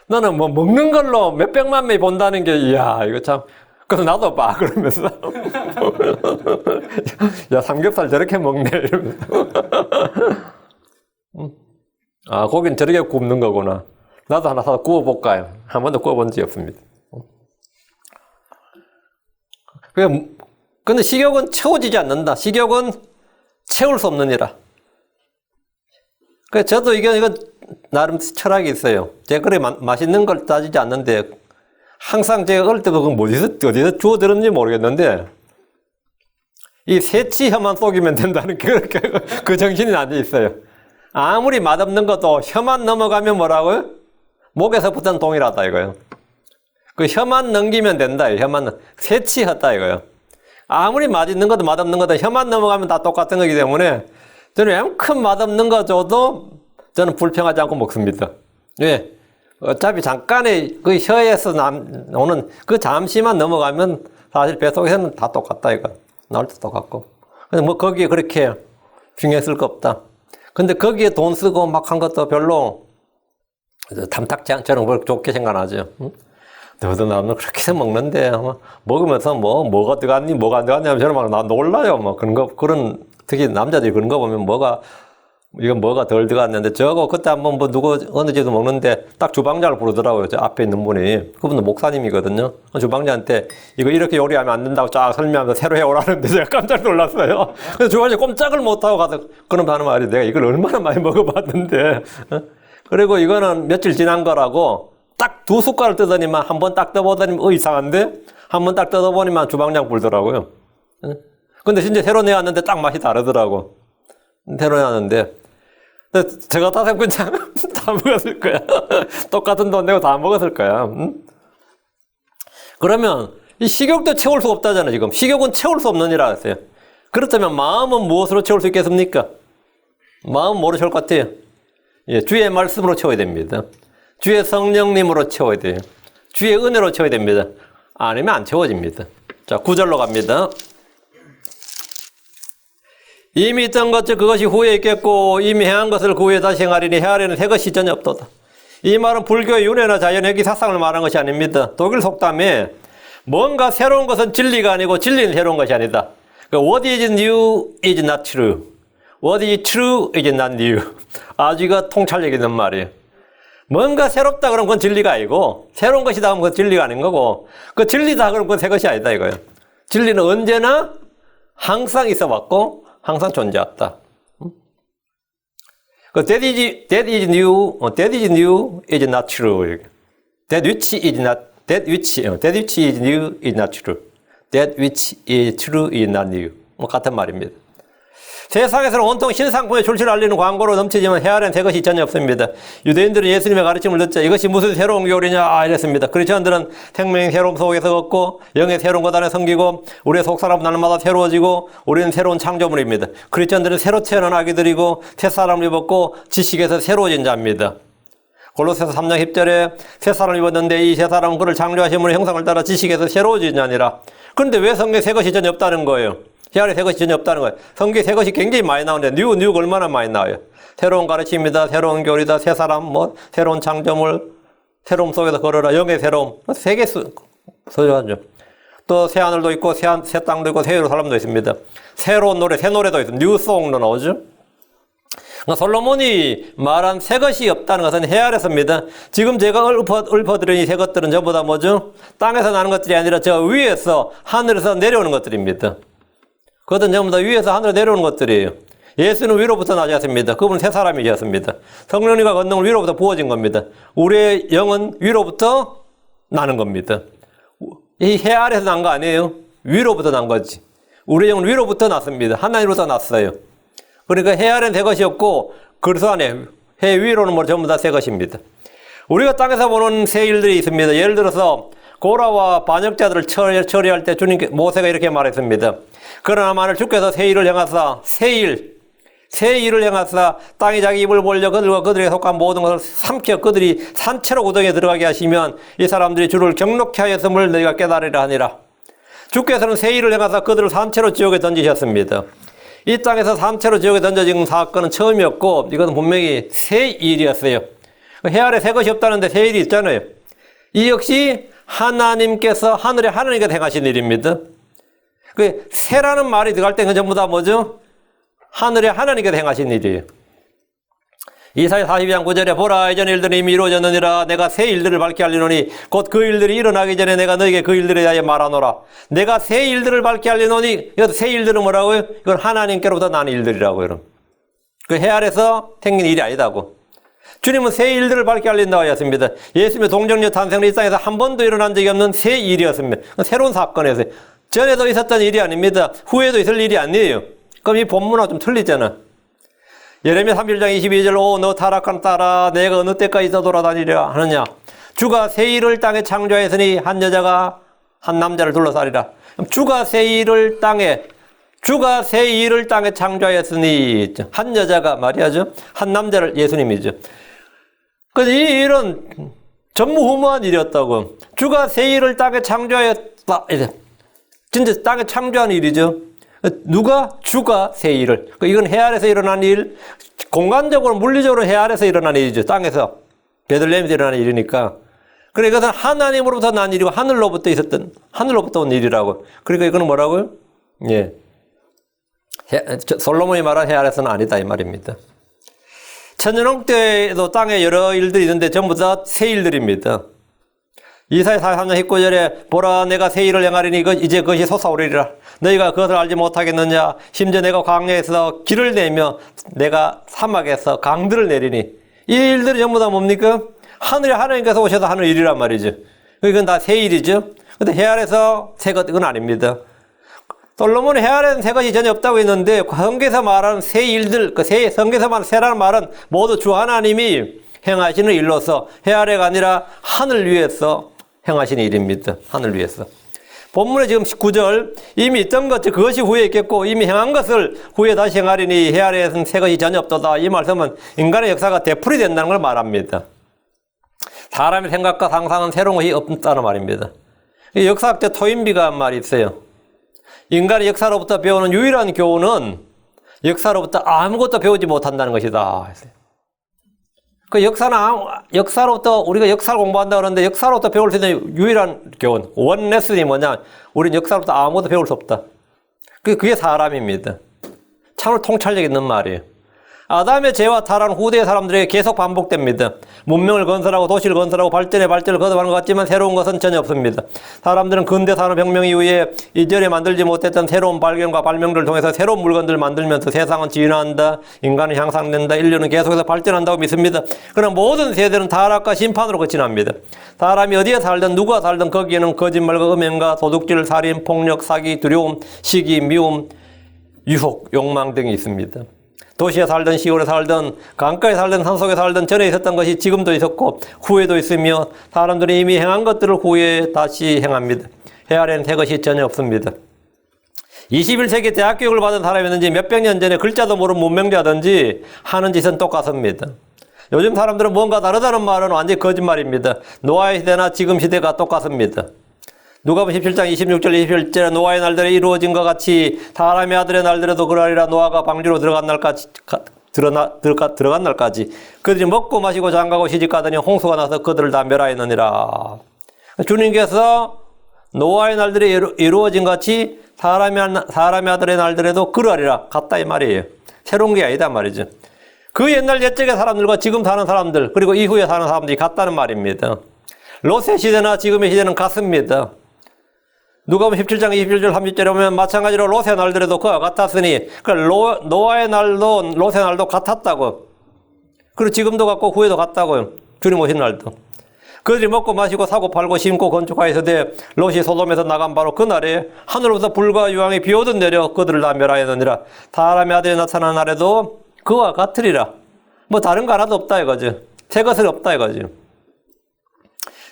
나는 뭐 먹는 걸로 몇백만 명이 본다는 게, 이야 이거 참. 그래서 나도 봐 그러면서 야 삼겹살 저렇게 먹네 이러면서 아 고기는 저렇게 굽는 거구나. 나도 하나 사서 구워볼까요? 한 번도 구워본 적이 없습니다. 근데 식욕은 채워지지 않는다. 식욕은 채울 수 없느니라. 그래서 저도 이건 나름 철학이 있어요. 제가 그래 맛있는 걸 따지지 않는데, 항상 제가 어릴 때도 어디서 주워 들었는지 모르겠는데, 이 새치혀만 속이면 된다는 그 정신이 앉아 있어요. 아무리 맛없는 것도 혀만 넘어가면 뭐라고요? 목에서부터는 동일하다 이거예요. 그 혀만 넘기면 된다. 혀만 새치했다 이거예요. 아무리 맛있는 것도 맛없는 것도 혀만 넘어가면 다 똑같은 거기 때문에 저는 웬큰 맛없는 거 줘도 저는 불평하지 않고 먹습니다. 왜? 어차피 잠깐의 그 혀에서 오는 그 잠시만 넘어가면 사실 뱃속에서는 다 똑같다 이거. 나올 때 똑같고. 근데 뭐 거기에 그렇게 중요했을 거 없다. 근데 거기에 돈 쓰고 막 한 것도 별로 탐탁지 않처럼 그걸 좋게 생각하죠. 너도 나는 그렇게 해서 먹는데 먹으면서 뭐가 들어갔니 뭐가 안 들어갔냐면 저는 막 나 놀라요. 뭐 그런 특히 남자들이 그런 거 보면 이건 뭐가 덜 들어갔는데 저거 그때 한번 뭐 어느 집도 먹는데 딱 주방장을 부르더라고요. 저 앞에 있는 분이. 그분도 목사님이거든요. 주방장한테 이거 이렇게 요리하면 안 된다고 쫙 설명하면서 새로 해오라는데 제가 깜짝 놀랐어요. 그래서 주방장이 꼼짝을 못하고 가서 그럼 하는 말이 내가 이걸 얼마나 많이 먹어봤는데. 그리고 이거는 며칠 지난 거라고 딱 2숟가락 뜯으니만 한 번 딱 떠보더니 이상한데 한 번 딱 뜯어보니만 주방장 불더라고요. 근데 진짜 새로 내왔는데 딱 맛이 다르더라고. 새로 내왔는데 저 같아서 그냥 다 먹었을 거야. 똑같은 돈 내고 다 먹었을 거야. 응? 그러면 이 식욕도 채울 수가 없다잖아요. 지금 식욕은 채울 수 없느니라 했어요. 그렇다면 마음은 무엇으로 채울 수 있겠습니까? 마음은 뭐로 채울 것 같아요? 예, 주의 말씀으로 채워야 됩니다. 주의 성령님으로 채워야 돼요. 주의 은혜로 채워야 됩니다. 아니면 안 채워집니다. 자, 9절로 갑니다. 이미 있던 것들 그것이 후에 있겠고 이미 행한 것을 그 후에 다시 행하리니 헤아리는 새 것이 전혀 없도다. 이 말은 불교의 윤회나 자연의 사상을 말하는 것이 아닙니다. 독일 속담에 뭔가 새로운 것은 진리가 아니고 진리는 새로운 것이 아니다. What is new is not true. What is true is not new. 아주 이거 통찰력 있는 말이에요. 뭔가 새롭다 그러면 그건 진리가 아니고 새로운 것이다 하면 그건 진리가 아닌 거고 그 진리다 그러면 그건 새 것이 아니다 이거예요. 진리는 언제나 항상 있어 왔고 항상 존재했다. That is new is not true. That which is new is not true. That which is true is not new. 뭐 같은 말입니다. 세상에서는 온통 신상품의 출시를 알리는 광고로 넘치지만 헤아리는 새 것이 전혀 없습니다. 유대인들은 예수님의 가르침을 듣자 이것이 무슨 새로운 교리냐 이랬습니다. 그리스도인들은 생명의 새로움 속에서 걷고 영의 새로운 것 안에 섬기고 우리의 속사람은 날마다 새로워지고 우리는 새로운 창조물입니다. 그리스도인들은 새로 태어난 아기들이고 새사람을 입었고 지식에서 새로워진 자입니다. 골로새서 3장 10절에 새사람을 입었는데 이 새사람은 그를 창조하신 분의 형상을 따라 지식에서 새로워진 자니라. 그런데 왜 성경에 새 것이 전혀 없다는 거예요? 해 아래 새 것이 전혀 없다는 거예요. 성경에 새 것이 굉장히 많이 나오는데 뉴가 얼마나 많이 나와요. 새로운 가르침이다, 새로운 교리다, 새 사람, 뭐 새로운 창조물, 새로움 속에서 걸어라, 영의 새로움, 세 개 서술하죠. 또 새 하늘도 있고 새 땅도 있고 새 예루살렘도 있습니다. 새로운 노래, 새 노래도 있습니다. 뉴송도 나오죠. 그러니까 솔로몬이 말한 새 것이 없다는 것은 해 아래서입니다. 지금 제가 읊어드린 이 새 것들은 전부 다 뭐죠? 땅에서 나는 것들이 아니라 저 위에서 하늘에서 내려오는 것들입니다. 그것은 전부 다 위에서 하늘에 내려오는 것들이에요. 예수는 위로부터 나셨습니다. 그분은 새 사람이셨습니다. 성령님과 권능은 위로부터 부어진 겁니다. 우리의 영은 위로부터 나는 겁니다. 이 해 아래에서 난 거 아니에요? 위로부터 난 거지. 우리의 영은 위로부터 났습니다. 하나님으로부터 났어요. 그러니까 해 아래는 새 것이 없고 그리스도 안에 해 위로는 뭐 전부 다 새 것입니다. 우리가 땅에서 보는 새 일들이 있습니다. 예를 들어서 고라와 반역자들을 처리할 때 주님께 모세가 이렇게 말했습니다. 그러나 만일 주께서 새 일을 행하사 새 일을 행하사 땅이 자기 입을 벌려 그들과 그들에게 속한 모든 것을 삼켜 그들이 산채로 구덩이에 들어가게 하시면 이 사람들이 주를 경록케 하였음을 너희가 깨달으리라 하니라. 주께서는 새 일을 행하사 그들을 산채로 지옥에 던지셨습니다. 이 땅에서 산채로 지옥에 던져진 사건은 처음이었고 이것은 분명히 새 일이었어요. 해 아래 새 것이 없다는데 새 일이 있잖아요. 이 역시 하나님께서 하늘에 하나님께서 행하신 일입니다. 그 새라는 말이 들어갈 때는 전부 다 뭐죠? 하늘에 하나님께서 행하신 일이에요. 이사야 42장 9절에 보라 이전 일들이 이미 이루어졌느니라 내가 새 일들을 밝게 알리노니 곧 그 일들이 일어나기 전에 내가 너에게 그 일들에 대하여 말하노라. 내가 새 일들을 밝게 알리노니 이것도 새 일들은 뭐라고요? 이건 하나님께로부터 난 일들이라고요. 여러분. 그 해 아래서 생긴 일이 아니다고. 주님은 새 일들을 밝게 알린다고 하셨습니다. 예수님의 동정녀 탄생은 이 땅에서 한 번도 일어난 적이 없는 새 일이었습니다. 새로운 사건이었어요. 전에도 있었던 일이 아닙니다. 후에도 있을 일이 아니에요. 그럼 이 본문하고 좀 틀리잖아. 예레미야 31장 22절 오 너 타락한 딸아 내가 어느 때까지 더 돌아다니려 하느냐. 주가 새 일을 땅에 창조하였으니 한 여자가 한 남자를 둘러싸리라. 주가 새 일을 땅에 창조하였으니 한 여자가 말이야죠. 한 남자를 예수님이죠. 그래서 이 일은 전무후무한 일이었다고. 주가 새 일을 땅에 창조하였다. 진짜 땅에 창조한 일이죠. 누가? 주가 새 일을. 이건 해 아래서 일어난 일, 공간적으로 물리적으로 해 아래서 일어난 일이죠. 땅에서 베들레헴에서 일어난 일이니까. 그러니까 이것은 하나님으로부터 난 일이고 하늘로부터 온 일이라고. 그러니까 이거는 뭐라고요? 예. 솔로몬이 말한 해 아래서는 아니다 이 말입니다. 천년왕 때에도 땅에 여러 일들이 있는데 전부 다 새 일들입니다. 이사야 43장 19절에 보라 내가 새 일을 행하리니 이제 그것이 솟아오르리라. 너희가 그것을 알지 못하겠느냐. 심지어 내가 광야에서 길을 내며 내가 사막에서 강들을 내리니. 이 일들이 전부 다 뭡니까? 하늘에 하나님께서 오셔서 하는 일이란 말이죠. 이건 다 새 일이죠. 근데 해 아래서 새 것 이건 아닙니다. 솔로몬이 해 아래는 새 것이 전혀 없다고 했는데 성경에서 말하는 새 일들, 성경에서 말하는 새라는 말은 모두 주 하나님이 행하시는 일로서 해 아래가 아니라 하늘 위에서 행하시는 일입니다. 하늘 위에서. 본문에 지금 19절 이미 있던 것 그것이 후에 있겠고 이미 행한 것을 후에 다시 행하리니 해 아래에서는 새 것이 전혀 없도다. 이 말씀은 인간의 역사가 되풀이 된다는 걸 말합니다. 사람의 생각과 상상은 새로운 것이 없다는 말입니다. 역사학자 토인비가 한 말이 있어요. 인간의 역사로부터 배우는 유일한 교훈은 역사로부터 아무것도 배우지 못한다는 것이다. 그 역사로부터 우리가 역사를 공부한다 그러는데 역사로부터 배울 수 있는 유일한 교훈, 원 레슨이 뭐냐? 우리는 역사로부터 아무것도 배울 수 없다. 그게 사람입니다. 참으로 통찰력 있는 말이에요. 아담의 죄와 타락은 후대의 사람들에게 계속 반복됩니다. 문명을 건설하고 도시를 건설하고 발전을 거듭하는 것 같지만 새로운 것은 전혀 없습니다. 사람들은 근대 산업혁명 이후에 이전에 만들지 못했던 새로운 발견과 발명들을 통해서 새로운 물건들을 만들면서 세상은 진화한다, 인간은 향상된다, 인류는 계속해서 발전한다고 믿습니다. 그러나 모든 세대는 타락과 심판으로 끝이 납니다. 사람이 어디에 살든 누가 살든 거기에는 거짓말과 음행과 도둑질, 살인, 폭력, 사기, 두려움, 시기, 미움, 유혹, 욕망 등이 있습니다. 도시에 살든 시골에 살든 강가에 살든 산속에 살든 전에 있었던 것이 지금도 있었고 후에도 있으며 사람들이 이미 행한 것들을 후에 다시 행합니다. 해 아래는 새 것이 전혀 없습니다. 21세기 대학 교육을 받은 사람이든지 몇백 년 전에 글자도 모르는 문명자든지 하는 짓은 똑같습니다. 요즘 사람들은 뭔가 다르다는 말은 완전히 거짓말입니다. 노아의 시대나 지금 시대가 똑같습니다. 누가복음 17장 26절 27절에 노아의 날들에 이루어진 것 같이 사람의 아들의 날들에도 그러하리라. 노아가 방주로 들어간 날까지 들어간 날까지 그들이 먹고 마시고 장가고 시집가더니 홍수가 나서 그들을 다 멸하였느니라. 주님께서 노아의 날들이 이루어진 것 같이 사람의 아들의 날들에도 그러하리라. 같다 이 말이에요. 새로운 게 아니다 말이죠. 그 옛날 옛적의 사람들과 지금 사는 사람들 그리고 이후에 사는 사람들이 같다는 말입니다. 롯의 시대나 지금의 시대는 같습니다. 누가복음 17장 21절 30절에 보면 마찬가지로 롯의 날들에도 그와 같았으니 노아의 날도 롯의 날도 같았다고. 그리고 지금도 같고 후에도 같다고요. 주님 오신 날도. 그들이 먹고 마시고 사고 팔고 심고 건축하였으되 롯이 소돔에서 나간 바로 그날에 하늘로부터 불과 유황이 비오듯 내려 그들을 다 멸하였느니라. 사람의 아들이 나타난 날에도 그와 같으리라. 뭐 다른 거 하나도 없다 이거죠. 새 것은 없다 이거죠.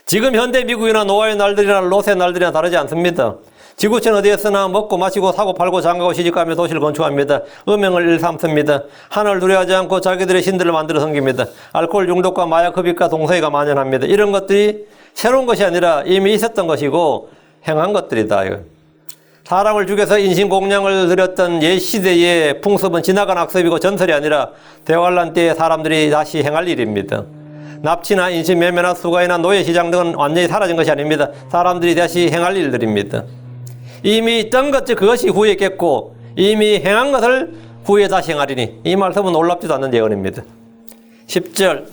지금 현대 미국이나 노아의 날들이나 롯의 날들이나 다르지 않습니다. 지구촌 어디에서나 먹고 마시고 사고 팔고 장가고 시집가며 도시를 건축합니다. 음행을 일삼습니다. 하늘을 두려워하지 않고 자기들의 신들을 만들어 섬깁니다. 알코올 중독과 마약 흡입과 동서이가 만연합니다. 이런 것들이 새로운 것이 아니라 이미 있었던 것이고 행한 것들이다. 사람을 죽여서 인신공양을 드렸던 옛 시대의 풍습은 지나간 학습이고 전설이 아니라 대환란 때의 사람들이 다시 행할 일입니다. 납치나 인신매매나 수가이나 노예시장 등은 완전히 사라진 것이 아닙니다. 사람들이 다시 행할 일들입니다. 이미 있던 것들 그것이 후에 있겠고 이미 행한 것을 후에 다시 행하리니 이 말씀은 놀랍지도 않는 예언입니다. 10절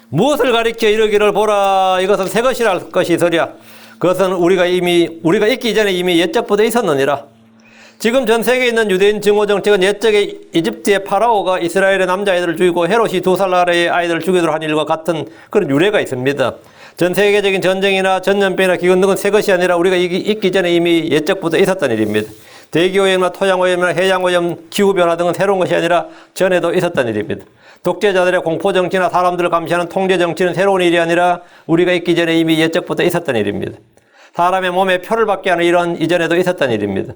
무엇을 가리켜 이르기를 보라 이것은 새 것이라 할 것이 있으랴 그것은 우리가 있기 전에 이미 옛적부터 있었느니라. 지금 전 세계에 있는 유대인 증오 정책은 옛적에 이집트의 파라오가 이스라엘의 남자아이들을 죽이고 헤롯이 2살 나라의 아이들을 죽이도록 한 일과 같은 그런 유래가 있습니다. 전 세계적인 전쟁이나 전염병이나 기근 등은 새 것이 아니라 우리가 있기 전에 이미 옛적부터 있었던 일입니다. 대기오염이나 토양오염이나 해양오염, 기후변화 등은 새로운 것이 아니라 전에도 있었던 일입니다. 독재자들의 공포정치나 사람들을 감시하는 통제정치는 새로운 일이 아니라 우리가 있기 전에 이미 옛적부터 있었던 일입니다. 사람의 몸에 표를 받게 하는 일은 이전에도 있었던 일입니다.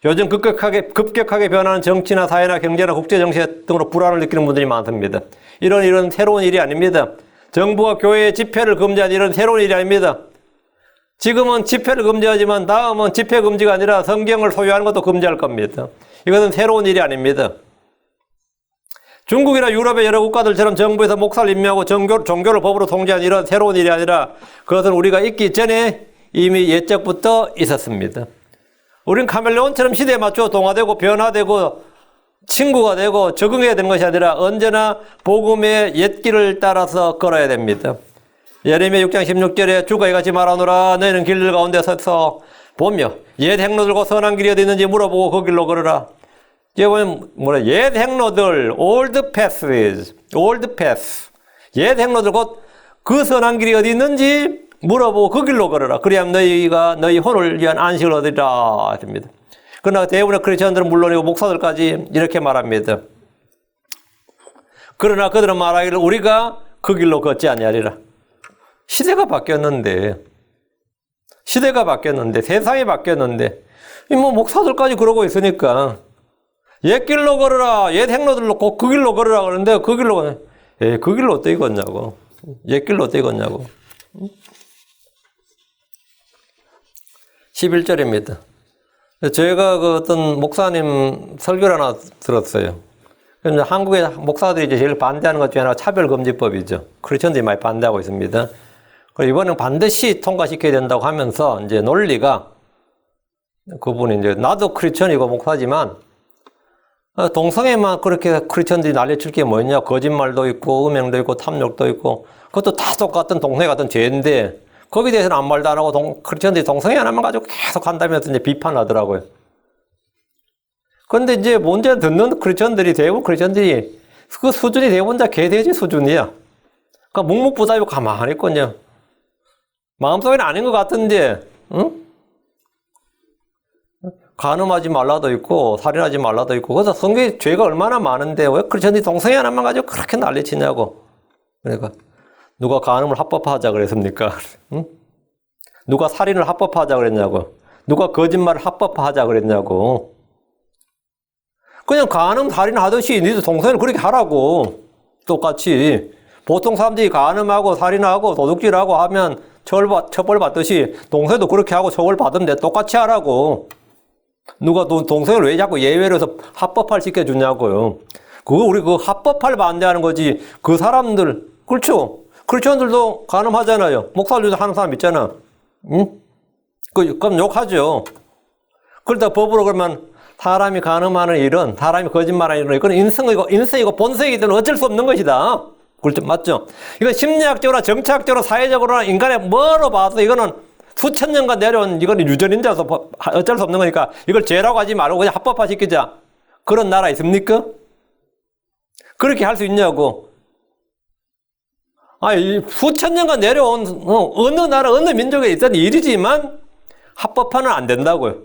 요즘 급격하게 변하는 정치나 사회나 경제나 국제정세 등으로 불안을 느끼는 분들이 많습니다. 이런 일은 새로운 일이 아닙니다. 정부가 교회의 집회를 금지한 일은 새로운 일이 아닙니다. 지금은 집회를 금지하지만 다음은 집회 금지가 아니라 성경을 소유하는 것도 금지할 겁니다. 이것은 새로운 일이 아닙니다. 중국이나 유럽의 여러 국가들처럼 정부에서 목사를 임명하고 종교를 법으로 통제한 일은 새로운 일이 아니라 그것은 우리가 있기 전에 이미 옛적부터 있었습니다. 우린 카멜레온처럼 시대에 맞춰 동화되고 변화되고 친구가 되고 적응해야 되는 것이 아니라 언제나 복음의 옛길을 따라서 걸어야 됩니다. 예레미야 6장 16절에 주가 이같이 말하노라 너희는 길들 가운데 서서 보며 옛 행로들과 선한 길이 어디 있는지 물어보고 그 길로 걸어라. 이제 보면 옛 행로들 old paths 옛 행로들 곧 그 선한 길이 어디 있는지 물어보고 그 길로 걸어라. 그리하면 너희가 너희 혼을 위한 안식을 얻으리라 합니다. 그러나 대부분의 크리스천들은 물론이고 목사들까지 이렇게 말합니다. 그러나 그들은 말하기를 우리가 그 길로 걷지 아니하리라. 시대가 바뀌었는데 세상이 바뀌었는데 목사들까지 그러고 있으니까 옛 길로 걸어라. 옛 행로들로 꼭 그 길로 걸어라 그러는데 그 길로 그 길로 어떻게 걷냐고. 옛 길로 어떻게 걷냐고. 11절입니다. 제가 그 어떤 목사님 설교를 하나 들었어요. 한국의 목사들이 이제 제일 반대하는 것 중에 하나가 차별금지법이죠. 크리스천들이 많이 반대하고 있습니다. 그리고 이번엔 반드시 통과시켜야 된다고 하면서 이제 논리가 그분이 이제 나도 크리스천이고 목사지만 동성애만 그렇게 크리스천들이 난리칠 게 뭐였냐. 거짓말도 있고 음행도 있고 탐욕도 있고 그것도 다 똑같은 동성애 같은 죄인데 거기에 대해서는 아무 말도 안 하고 크리스천들이 동성애 하나만 가지고 계속 한다면서 이제 비판하더라고요. 그런데 이제 문제 듣는 대부분 크리스천들이 그 수준이 대부분 다 개돼지 수준이야. 그러니까 묵묵부답이고 가만히 있거든요. 마음속에는 아닌 것 같은데, 응? 간음하지 말라도 있고, 살인하지 말라도 있고, 그래서 성경에 죄가 얼마나 많은데, 왜 크리스천들이 동성애 하나만 가지고 그렇게 난리치냐고. 그러니까, 누가 간음을 합법화하자 그랬습니까? 응? 누가 살인을 합법화하자 그랬냐고. 누가 거짓말을 합법화하자 그랬냐고. 그냥 간음, 살인 하듯이 니도 동성애를 그렇게 하라고. 똑같이. 보통 사람들이 간음하고 살인하고 도둑질하고 하면 처벌받듯이 동생도 그렇게 하고 처벌받으면 똑같이 하라고. 누가 동생을 왜 자꾸 예외로 해서 합법화를 시켜주냐고요. 우리 합법화를 반대하는 거지. 그 사람들, 그렇죠. 크리스천들도 간음하잖아요. 목사들도 하는 사람 있잖아. 응? 그럼 욕하죠. 그러다 법으로 그러면 사람이 간음하는 일은, 사람이 거짓말하는 일은, 이건 인성이고 본성이기 때문에 어쩔 수 없는 것이다. 그렇죠. 맞죠? 이건 심리학적으로나 정치학적으로나 사회적으로나 인간의 뭐로 봐도 이거는 수천 년간 내려온 이거는 유전인자서 어쩔 수 없는 거니까 이걸 죄라고 하지 말고 그냥 합법화 시키자. 그런 나라 있습니까? 그렇게 할 수 있냐고. 수천 년간 내려온 어느 나라, 어느 민족에 있던 일이지만 합법화는 안 된다고요.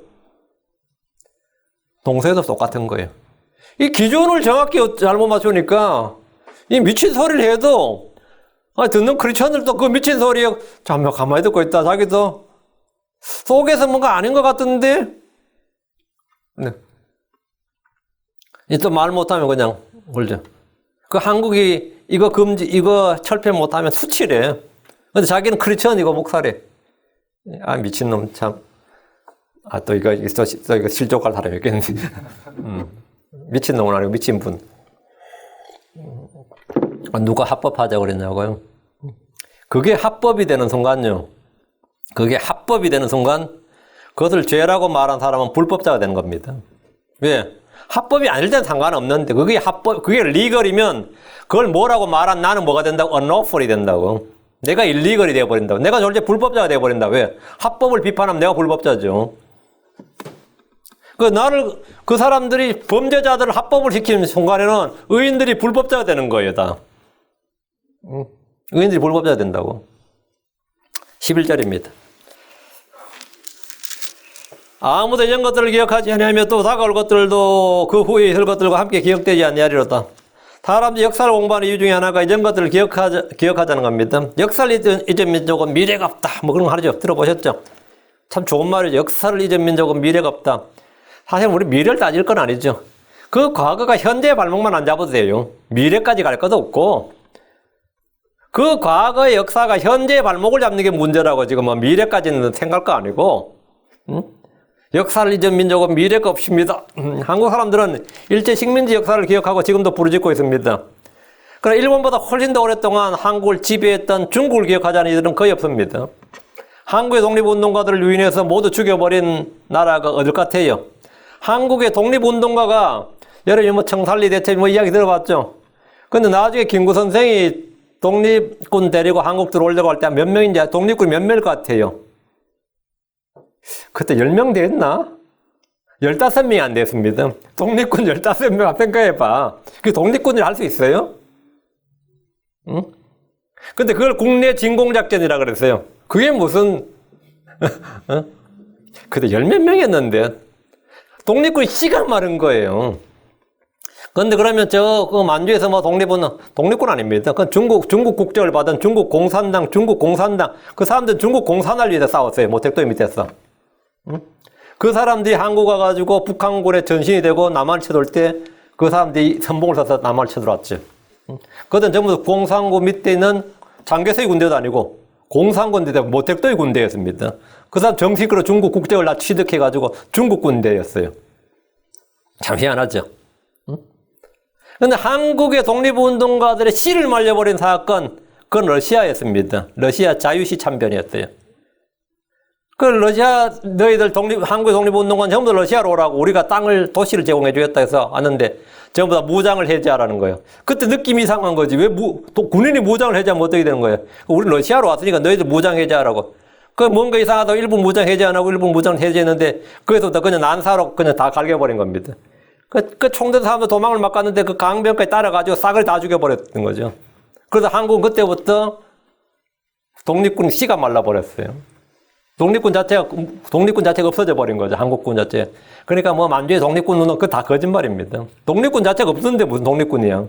동서에도 똑같은 거예요. 이 기준을 정확히 잘못 맞추니까 이 미친 소리를 해도 듣는 크리스천들도 그 미친 소리에 참 가만히 듣고 있다. 자기도 속에서 뭔가 아닌 것 같은데 네. 또 말 못하면 그냥 그러죠. 그 한국이 이거 금지, 이거 철폐 못하면 수치래. 근데 자기는 크리스천이고 목사래. 미친놈 참. 또 이거 실족할 사람이 있겠네. 미친놈은 아니고 미친분. 누가 합법하자고 그랬냐고요? 그게 합법이 되는 순간요. 그게 합법이 되는 순간 그것을 죄라고 말한 사람은 불법자가 되는 겁니다. 왜? 합법이 아닐 때는 상관없는데 그게 리걸이면 그걸 뭐라고 말한 나는 뭐가 된다고? unlawful이 된다고. 내가 일리걸이 되어버린다고. 내가 절대 불법자가 되어버린다. 왜? 합법을 비판하면 내가 불법자죠. 그 사람들이 범죄자들을 합법을 시키는 순간에는 의인들이 불법자가 되는 거예요, 다. 의인들이 불법자가 된다고. 11절입니다. 아무도 이런 것들을 기억하지 아니하며 또 다가올 것들도 그 후에 있을 것들과 함께 기억되지 아니하리로다. 사람들이 역사를 공부하는 이유 중에 하나가 이런 것들을 기억하자는 겁니다. 역사를 잊은 민족은 미래가 없다. 뭐 그런 거 하죠. 들어보셨죠? 참 좋은 말이죠. 역사를 잊은 민족은 미래가 없다. 사실 우리 미래를 따질 건 아니죠. 그 과거가 현재의 발목만 안 잡아도 돼요. 미래까지 갈 것도 없고 그 과거의 역사가 현재의 발목을 잡는 게 문제라고 지금 뭐 미래까지는 생각할 거 아니고 역사를 잊은 민족은 미래가 없습니다. 한국 사람들은 일제 식민지 역사를 기억하고 지금도 부르짖고 있습니다. 그러나 일본보다 훨씬 더 오랫동안 한국을 지배했던 중국을 기억하자는 이들은 거의 없습니다. 한국의 독립운동가들을 유인해서 모두 죽여버린 나라가 어딜 같아요? 한국의 독립운동가가 여러분이 뭐 청산리 대첩 뭐 이야기 들어봤죠? 근데 나중에 김구 선생이 독립군 데리고 한국 들어오려고 할 때 몇 명인지 독립군 몇 명일 것 같아요? 그때 10명 됐나? 15명이 안 됐습니다. 독립군 15명 생각해봐. 그 독립군을 할 수 있어요? 응? 근데 그걸 국내 진공작전이라 그랬어요. 그게 무슨, 그때 10몇 명이었는데, 독립군이 씨가 마른 거예요. 근데 그러면 그 만주에서 뭐 독립군 아닙니다. 그건 중국 국적을 받은 중국 공산당, 그 사람들은 중국 공산을 위해서 싸웠어요. 모택도의 밑에서. 그 사람들이 한국 와가지고 북한군의 전신이 되고 남한을 쳐돌 때 그 사람들이 선봉을 써서 남한을 쳐들어왔죠. 그것은 전부 공산군 밑에 있는 장개서의 군대도 아니고 공산군 군대, 모택도의 군대였습니다. 그 사람 정식으로 중국 국적을 다 취득해가지고 중국 군대였어요. 참 희한하죠. 근데 한국의 독립운동가들의 씨를 말려버린 사건, 그건 러시아였습니다. 러시아 자유시 참변이었어요. 그 러시아 너희들 한국의 독립운동가는 전부 다 러시아로 오라고 우리가 도시를 제공해 주겠다 해서 왔는데 전부 다 무장을 해제하라는 거예요. 그때 느낌이 이상한 거지. 왜 군인이 무장을 해제하면 어떻게 되는 거예요? 우리 러시아로 왔으니까 너희들 무장 해제하라고. 그 뭔가 이상하다고 일부 무장 해제 안 하고 일부 무장 해제했는데 그래서 그냥 난사로 그냥 다 갈겨버린 겁니다. 그 총된 사람도 도망을 막 갔는데 그 강변까지 따라가지고 싹을 다 죽여버렸던 거죠. 그래서 한국은 그때부터 독립군 씨가 말라버렸어요. 독립군 자체가 없어져 버린 거죠. 한국군 자체. 그러니까 뭐 만주의 독립군은 그거 다 거짓말입니다. 독립군 자체가 없었는데 무슨 독립군이야.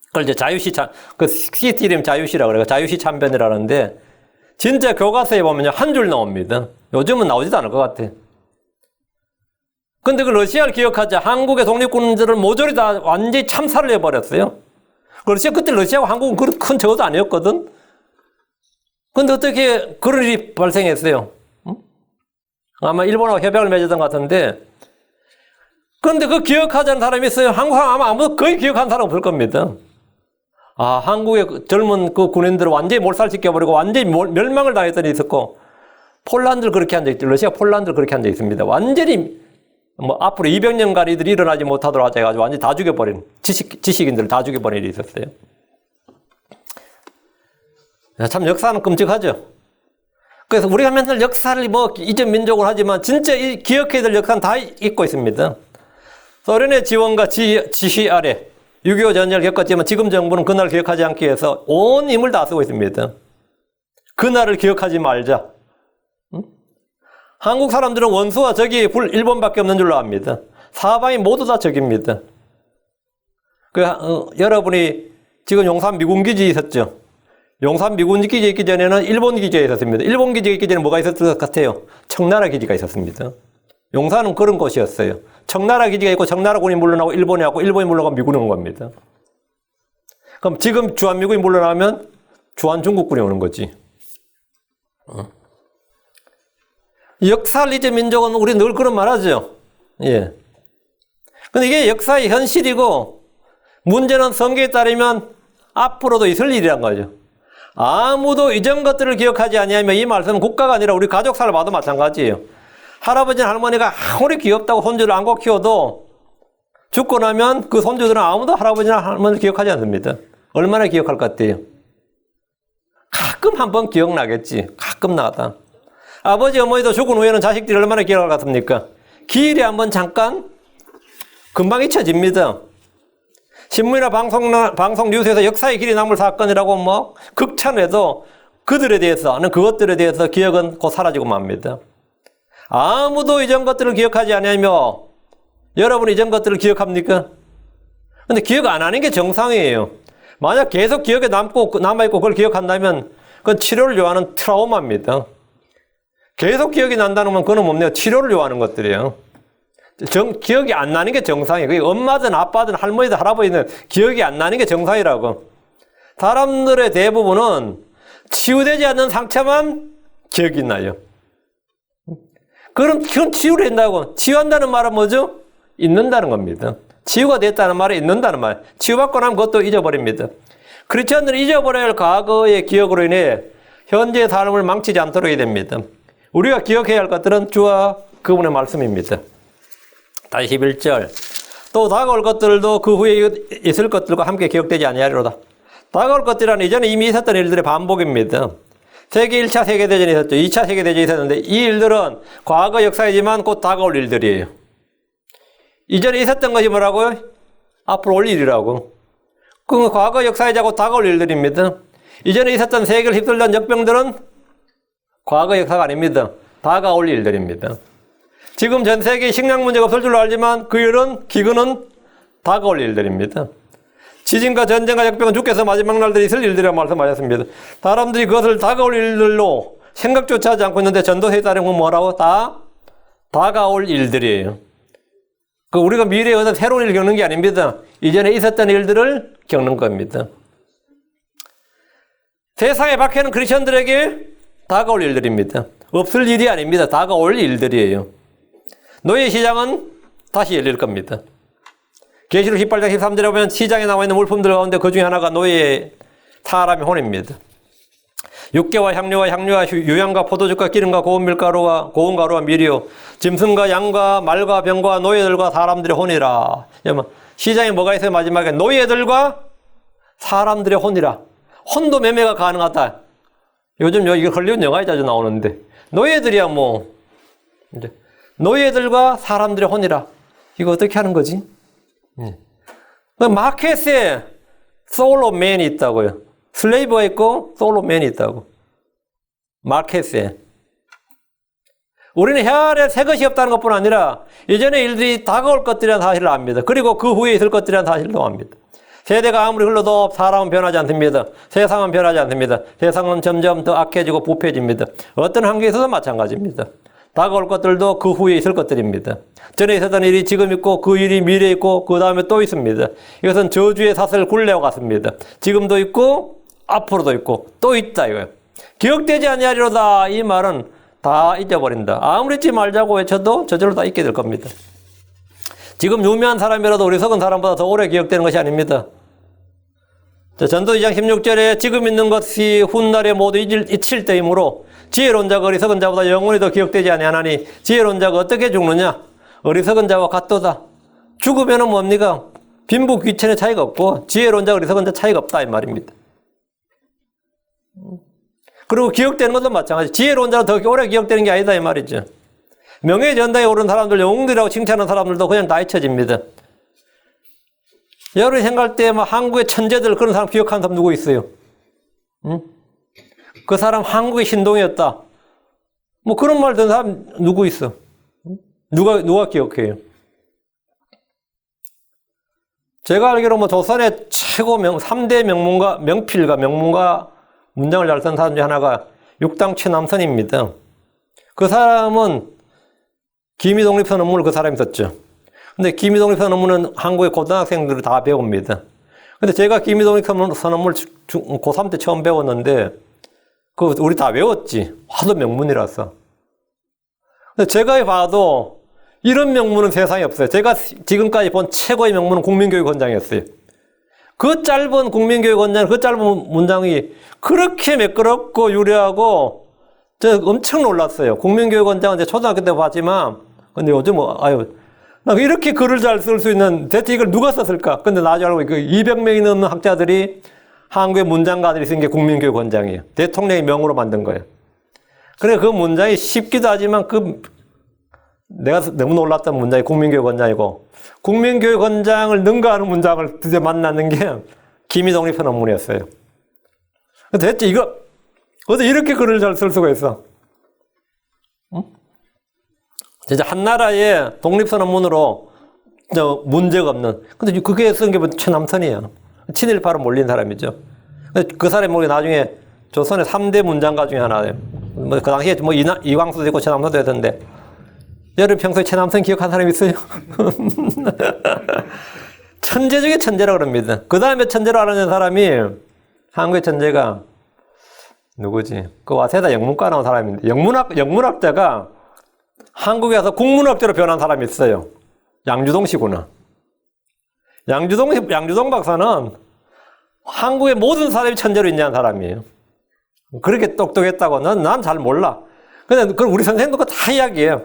그걸 이제 그 시티 이름 자유시라고 그래요. 자유시 참변이라는데 진짜 교과서에 보면요. 한 줄 나옵니다. 요즘은 나오지도 않을 것 같아. 근데 그 러시아를 기억하자. 한국의 독립군들을 모조리 다 완전히 참살을 해버렸어요. 그때 러시아하고 한국은 그런 큰 저도 아니었거든. 근데 어떻게 그런 일이 발생했어요? 응? 아마 일본하고 협약을 맺었던 것 같은데, 그런데 그 기억하지 않는 사람이 있어요. 한국 사람 아마 아무도 거의 기억하는 사람 없을 겁니다. 아, 한국의 그 젊은 그 군인들을 완전히 몰살시켜버리고 완전히 멸망을 당했던 일이 있었고, 폴란드를 그렇게 한 적 있죠. 러시아 폴란드를 그렇게 한 적 있습니다. 완전히 뭐 앞으로 200년간 이들이 일어나지 못하도록 하자 해가지고 완전히 다 죽여버린, 지식인들을 다 죽여버린 일이 있었어요. 참 역사는 끔찍하죠. 그래서 우리가 맨날 역사를 뭐 이전 민족을 하지만 진짜 이 기억해야 될 역사는 다 잊고 있습니다. 소련의 지원과 지휘 아래 6.25 전쟁을 겪었지만 지금 정부는 그날 기억하지 않기 위해서 온 힘을 다 쓰고 있습니다. 그날을 기억하지 말자. 응? 한국 사람들은 원수와 적이 일본밖에 없는 줄로 압니다. 사방이 모두 다 적입니다. 여러분이 지금 용산 미군기지에 있었죠. 용산 미군기지에 있기 전에는 일본 기지에 있었습니다. 일본 기지에 있기 전에 뭐가 있었을 것 같아요? 청나라 기지가 있었습니다. 용산은 그런 곳이었어요. 청나라 기지가 있고 청나라군이 물러나고 일본이 하고 일본이 물러나고 미군이 온 겁니다. 그럼 지금 주한미군이 물러나면 주한중국군이 오는 거지. 역사를 잊은 민족은 우리 늘 그런 말 하죠. 예. 근데 이게 역사의 현실이고 문제는 성경에 따르면 앞으로도 있을 일이란 거죠. 아무도 이전 것들을 기억하지 아니하면 이 말씀은 국가가 아니라 우리 가족사를 봐도 마찬가지예요. 할아버지나 할머니가 아무리 귀엽다고 손주를 안고 키워도 죽고 나면 그 손주들은 아무도 할아버지나 할머니를 기억하지 않습니다. 얼마나 기억할 것 같아요? 가끔 한번 기억나겠지. 가끔 나다. 아버지 어머니도 죽은 후에는 자식들이 얼마나 기억할 것 같습니까? 기일이 한번 잠깐 금방 잊혀집니다. 신문이나 방송 뉴스에서 역사의 길이 남을 사건이라고 뭐 극찬해도 그들에 대해서 아는 그것들에 대해서 기억은 곧 사라지고 맙니다. 아무도 이전 것들을 기억하지 않으며 여러분 이전 것들을 기억합니까? 근데 기억 안 하는 게 정상이에요. 만약 계속 기억에 남아있고 그걸 기억한다면 그건 치료를 요하는 트라우마입니다. 계속 기억이 난다는 건 그건 없네요. 치료를 요하는 것들이에요. 기억이 안 나는 게 정상이에요. 그게 엄마든 아빠든 할머니든 할아버지든 기억이 안 나는 게 정상이라고. 사람들의 대부분은 치유되지 않는 상처만 기억이 나요. 그건 치유를 한다고. 치유한다는 말은 뭐죠? 잊는다는 겁니다. 치유가 됐다는 말은 잊는다는 말. 치유받고 나면 그것도 잊어버립니다. 크리스천들이 잊어버려야 할 과거의 기억으로 인해 현재의 삶을 망치지 않도록 해야 됩니다. 우리가 기억해야 할 것들은 주와 그분의 말씀입니다. 다시 11절. 또 다가올 것들도 그 후에 있을 것들과 함께 기억되지 아니하리로다. 다가올 것들은 이전에 이미 있었던 일들의 반복입니다. 세계 1차 세계대전이 있었죠. 2차 세계대전이 있었는데 이 일들은 과거 역사이지만 곧 다가올 일들이에요. 이전에 있었던 것이 뭐라고요? 앞으로 올 일이라고. 그 과거 역사이자 곧 다가올 일들입니다. 이전에 있었던 세계를 휩쓸던 역병들은 과거 역사가 아닙니다. 다가올 일들입니다. 지금 전 세계에 식량 문제가 없을 줄로 알지만 그 일은 기근은 다가올 일들입니다. 지진과 전쟁과 역병은 주께서 마지막 날들이 있을 일들이라고 말씀하셨습니다. 사람들이 그것을 다가올 일들로 생각조차 하지 않고 있는데 전도서에 따르면 뭐라고? 다가올 일들이에요. 우리가 미래에 어떤 새로운 일을 겪는 게 아닙니다. 이전에 있었던 일들을 겪는 겁니다. 세상의 박해는 크리스천들에게 다가올 일들입니다. 없을 일이 아닙니다. 다가올 일들이에요. 노예 시장은 다시 열릴 겁니다. 계시록 18장 13절에 보면 시장에 나와 있는 물품들 가운데 그 중에 하나가 노예의 사람의 혼입니다. 육개와 향료와 유향과 포도즙과 기름과 고운 밀가루와 고운 가루와 미리요 짐승과 양과 말과 병과 노예들과 사람들의 혼이라. 시장에 뭐가 있어요? 마지막에 노예들과 사람들의 혼이라. 혼도 매매가 가능하다. 요즘 이거 헐리우드 영화에 자주 나오는데 노예들이야 뭐 이제 노예들과 사람들의 혼이라. 이거 어떻게 하는 거지? 마켓에 소울 오브 맨이 있다고요. 슬레이브가 있고 소울 오브 맨이 있다고. 마켓에. 우리는 혈에 새 것이 없다는 것뿐 아니라 이전의 일들이 다가올 것들이라는 사실을 압니다. 그리고 그 후에 있을 것들이라는 사실도 압니다. 세대가 아무리 흘러도 사람은 변하지 않습니다. 세상은 변하지 않습니다. 세상은 점점 더 악해지고 부패집니다. 어떤 환경에서도 마찬가지입니다. 다가올 것들도 그 후에 있을 것들입니다. 전에 있었던 일이 지금 있고 그 일이 미래에 있고 그 다음에 또 있습니다. 이것은 저주의 사슬 굴레와 같습니다. 지금도 있고 앞으로도 있고 또 있다 이거예요. 기억되지 아니하리로다. 이 말은 다 잊어버린다. 아무리 잊지 말자고 외쳐도 저절로 다 잊게 될 겁니다. 지금 유명한 사람이라도 어리석은 사람보다 더 오래 기억되는 것이 아닙니다. 전도 2장 16절에 지금 있는 것이 훗날에 모두 잊힐 때이므로 지혜로운 자가 어리석은 자보다 영원히 더 기억되지 아니하나니 지혜로운 자가 어떻게 죽느냐? 어리석은 자와 같도다. 죽으면은 뭡니까? 빈부 귀천의 차이가 없고 지혜로운 자 어리석은 자 차이가 없다 이 말입니다. 그리고 기억되는 것도 마찬가지. 지혜로운 자는 더 오래 기억되는 게 아니다 이 말이죠. 명예전당에 오른 사람들, 영웅들이라고 칭찬하는 사람들도 그냥 다 잊혀집니다. 여러분이 생각할 때 한국의 천재들 그런 사람 기억하는 사람 누구 있어요? 응? 그 사람 한국의 신동이었다. 뭐 그런 말 듣는 사람 누구 있어? 누가 기억해요? 제가 알기로 뭐 조선의 최고 3대 명필가 문장을 잘 쓴 사람 중에 하나가 육당 최남선입니다. 그 사람은 기미독립선언문을 그 사람이 썼죠. 근데 기미독립선언문은 한국의 고등학생들을 다 배웁니다. 근데 제가 기미독립선언문을 고3 때 처음 배웠는데, 우리 다 외웠지. 하도 명문이라서. 근데 제가 봐도 이런 명문은 세상에 없어요. 제가 지금까지 본 최고의 명문은 국민교육원장이었어요. 그 짧은 국민교육원장, 그 짧은 문장이 그렇게 매끄럽고 유려하고, 저 엄청 놀랐어요. 국민교육원장은 이제 초등학교 때 봤지만, 근데 요즘 나 이렇게 글을 잘 쓸 수 있는, 대체 이걸 누가 썼을까? 근데 나중에 알고 그 200명이 넘는 학자들이 한국의 문장가들이 쓴 게 국민교육원장이에요. 대통령이 명으로 만든 거예요. 그래, 그 문장이 쉽기도 하지만 내가 너무 놀랐던 문장이 국민교육원장이고, 국민교육원장을 능가하는 문장을 드디어 만나는 게 기미독립선언문이었어요. 대체 어떻게 이렇게 글을 잘 쓸 수가 있어? 응? 진짜 한 나라의 독립선언문으로 문제가 없는. 근데 그게 쓴 게 최남선이야. 친일파로 몰린 사람이죠. 그 사람이 나중에 조선의 3대 문장가 중에 하나예요. 그 당시에 이광수도 있고 최남선도 있었는데, 여러분 평소에 최남선 기억하는 사람 있어요? 천재 중에 천재라고 그럽니다. 그 다음에 천재라고 하는 사람이 한국의 천재가 누구지? 그 와세다 영문과 나온 사람인데, 영문학자가 한국에 와서 국문학자로 변한 사람이 있어요. 양주동 씨구나. 양주동 박사는 한국의 모든 사람이 천재로 인정한 사람이에요. 그렇게 똑똑했다고 난 잘 몰라. 근데 그걸 우리 선생님도 다 이야기해요.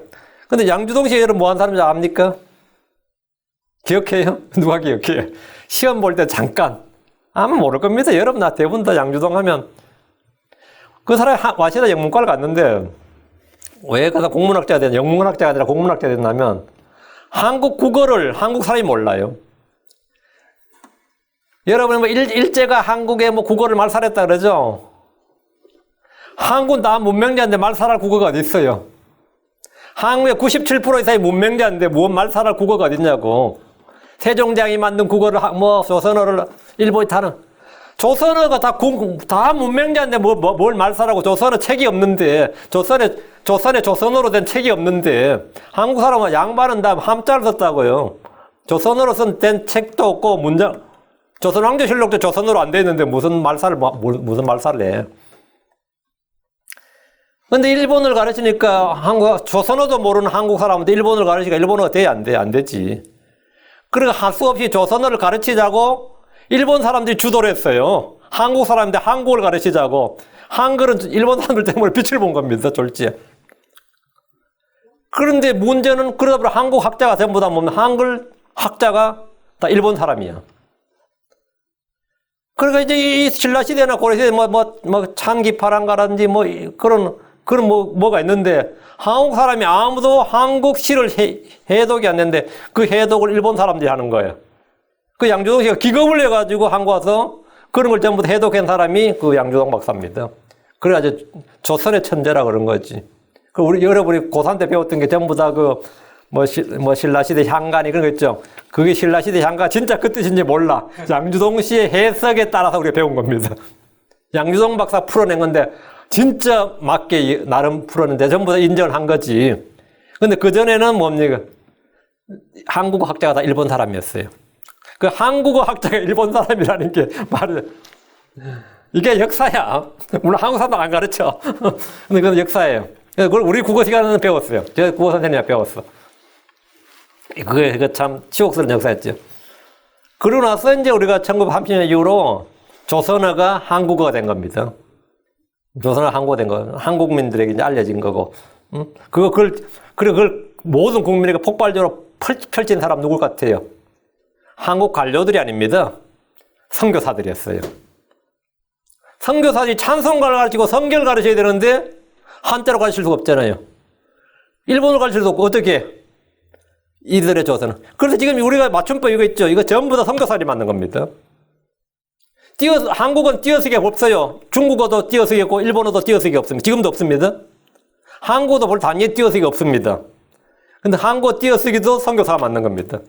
근데 양주동 씨 여러분 뭐 한 사람인지 압니까? 기억해요? 누가 기억해요? 시험 볼 때 잠깐. 아마 모를 겁니다. 여러분 나 대부분 다 양주동 하면. 그 사람이 와시다 영문과를 갔는데, 왜 가서 국문학자가 되냐, 영문학자가 아니라 국문학자가 됐냐면, 한국 국어를 한국 사람이 몰라요. 여러분, 일제가 한국에 국어를 말살했다 그러죠? 한국 다 문명자인데 말살할 국어가 어디 있어요? 한국의 97% 이상이 문명자인데 말살할 국어가 어디 있냐고. 세종대왕이 만든 국어를, 조선어를, 일본이 다른. 조선어가 다 문명자인데 뭘 말살하고, 조선어 책이 없는데, 조선어로 된 책이 없는데, 한국 사람은 양반은 다 함자를 썼다고요. 조선어로 된 책도 없고, 조선 왕조실록도 조선어로 안 돼 있는데 무슨 말살을 해. 근데 일본을 가르치니까 조선어도 모르는 한국 사람한테 일본어를 가르치니까 일본어가 돼? 안 돼? 안 되지. 그러니까 할 수 없이 조선어를 가르치자고 일본 사람들이 주도를 했어요. 한국 사람인데 한국을 가르치자고. 한글은 일본 사람들 때문에 빛을 본 겁니다, 졸지에. 그런데 문제는 그러다 보니 한국 학자가 전부 다 뭡니까? 한글 학자가 다 일본 사람이야. 그러니까 이제 이 신라시대나 고려시대 찬기파랑가라든지 뭐가 있는데, 한국 사람이 아무도 한국 시를 해독이 안 되는데 그 해독을 일본 사람들이 하는 거예요. 그 양주동 씨가 기겁을 해가지고 한국 와서 그런 걸 전부 다 해독한 사람이 그 양주동 박사입니다. 그래가지고 조선의 천재라 그런 거지. 여러분이 고3 때 배웠던 게 전부 다 신라시대 향간이 그런 거 있죠. 그게 신라시대 향가 진짜 그 뜻인지 몰라. 양주동 씨의 해석에 따라서 우리가 배운 겁니다. 양주동 박사 풀어낸 건데 진짜 맞게 나름 풀었는데 전부 다 인정을 한 거지. 근데 그전에는 뭡니까? 한국어 학자가 다 일본 사람이었어요. 그 한국어 학자가 일본 사람이라는 게 이게 역사야. 물론 한국 사람도 안 가르쳐. 근데 그건 역사예요. 그걸 우리 국어 시간에는 배웠어요. 제가 국어 선생님이 배웠어. 그게 참 치욕스러운 역사였죠. 그러고 나서 이제 우리가 1930년 이후로 조선어가 한국어가 된 겁니다. 조선어가 한국어가 된 거, 한국민들에게 이제 알려진 거고. 그걸 모든 국민에게 폭발적으로 펼친 사람 누굴 같아요? 한국 관료들이 아닙니다. 선교사들이었어요. 선교사들이 찬송가를 가르치고 성경을 가르쳐야 되는데 한자로 가르칠 수가 없잖아요. 일본어로 가르칠 수 없고 어떻게? 이들의 조선은. 그래서 지금 우리가 맞춤법 이거 있죠. 이거 전부 다 선교사들이 만든 겁니다. 한국은 띄어쓰기가 없어요. 중국어도 띄어쓰기 없고 일본어도 띄어쓰기 없습니다. 지금도 없습니다. 한국어도 볼 단위에 띄어쓰기가 없습니다. 근데 한국어 띄어쓰기도 선교사가 만든 겁니다.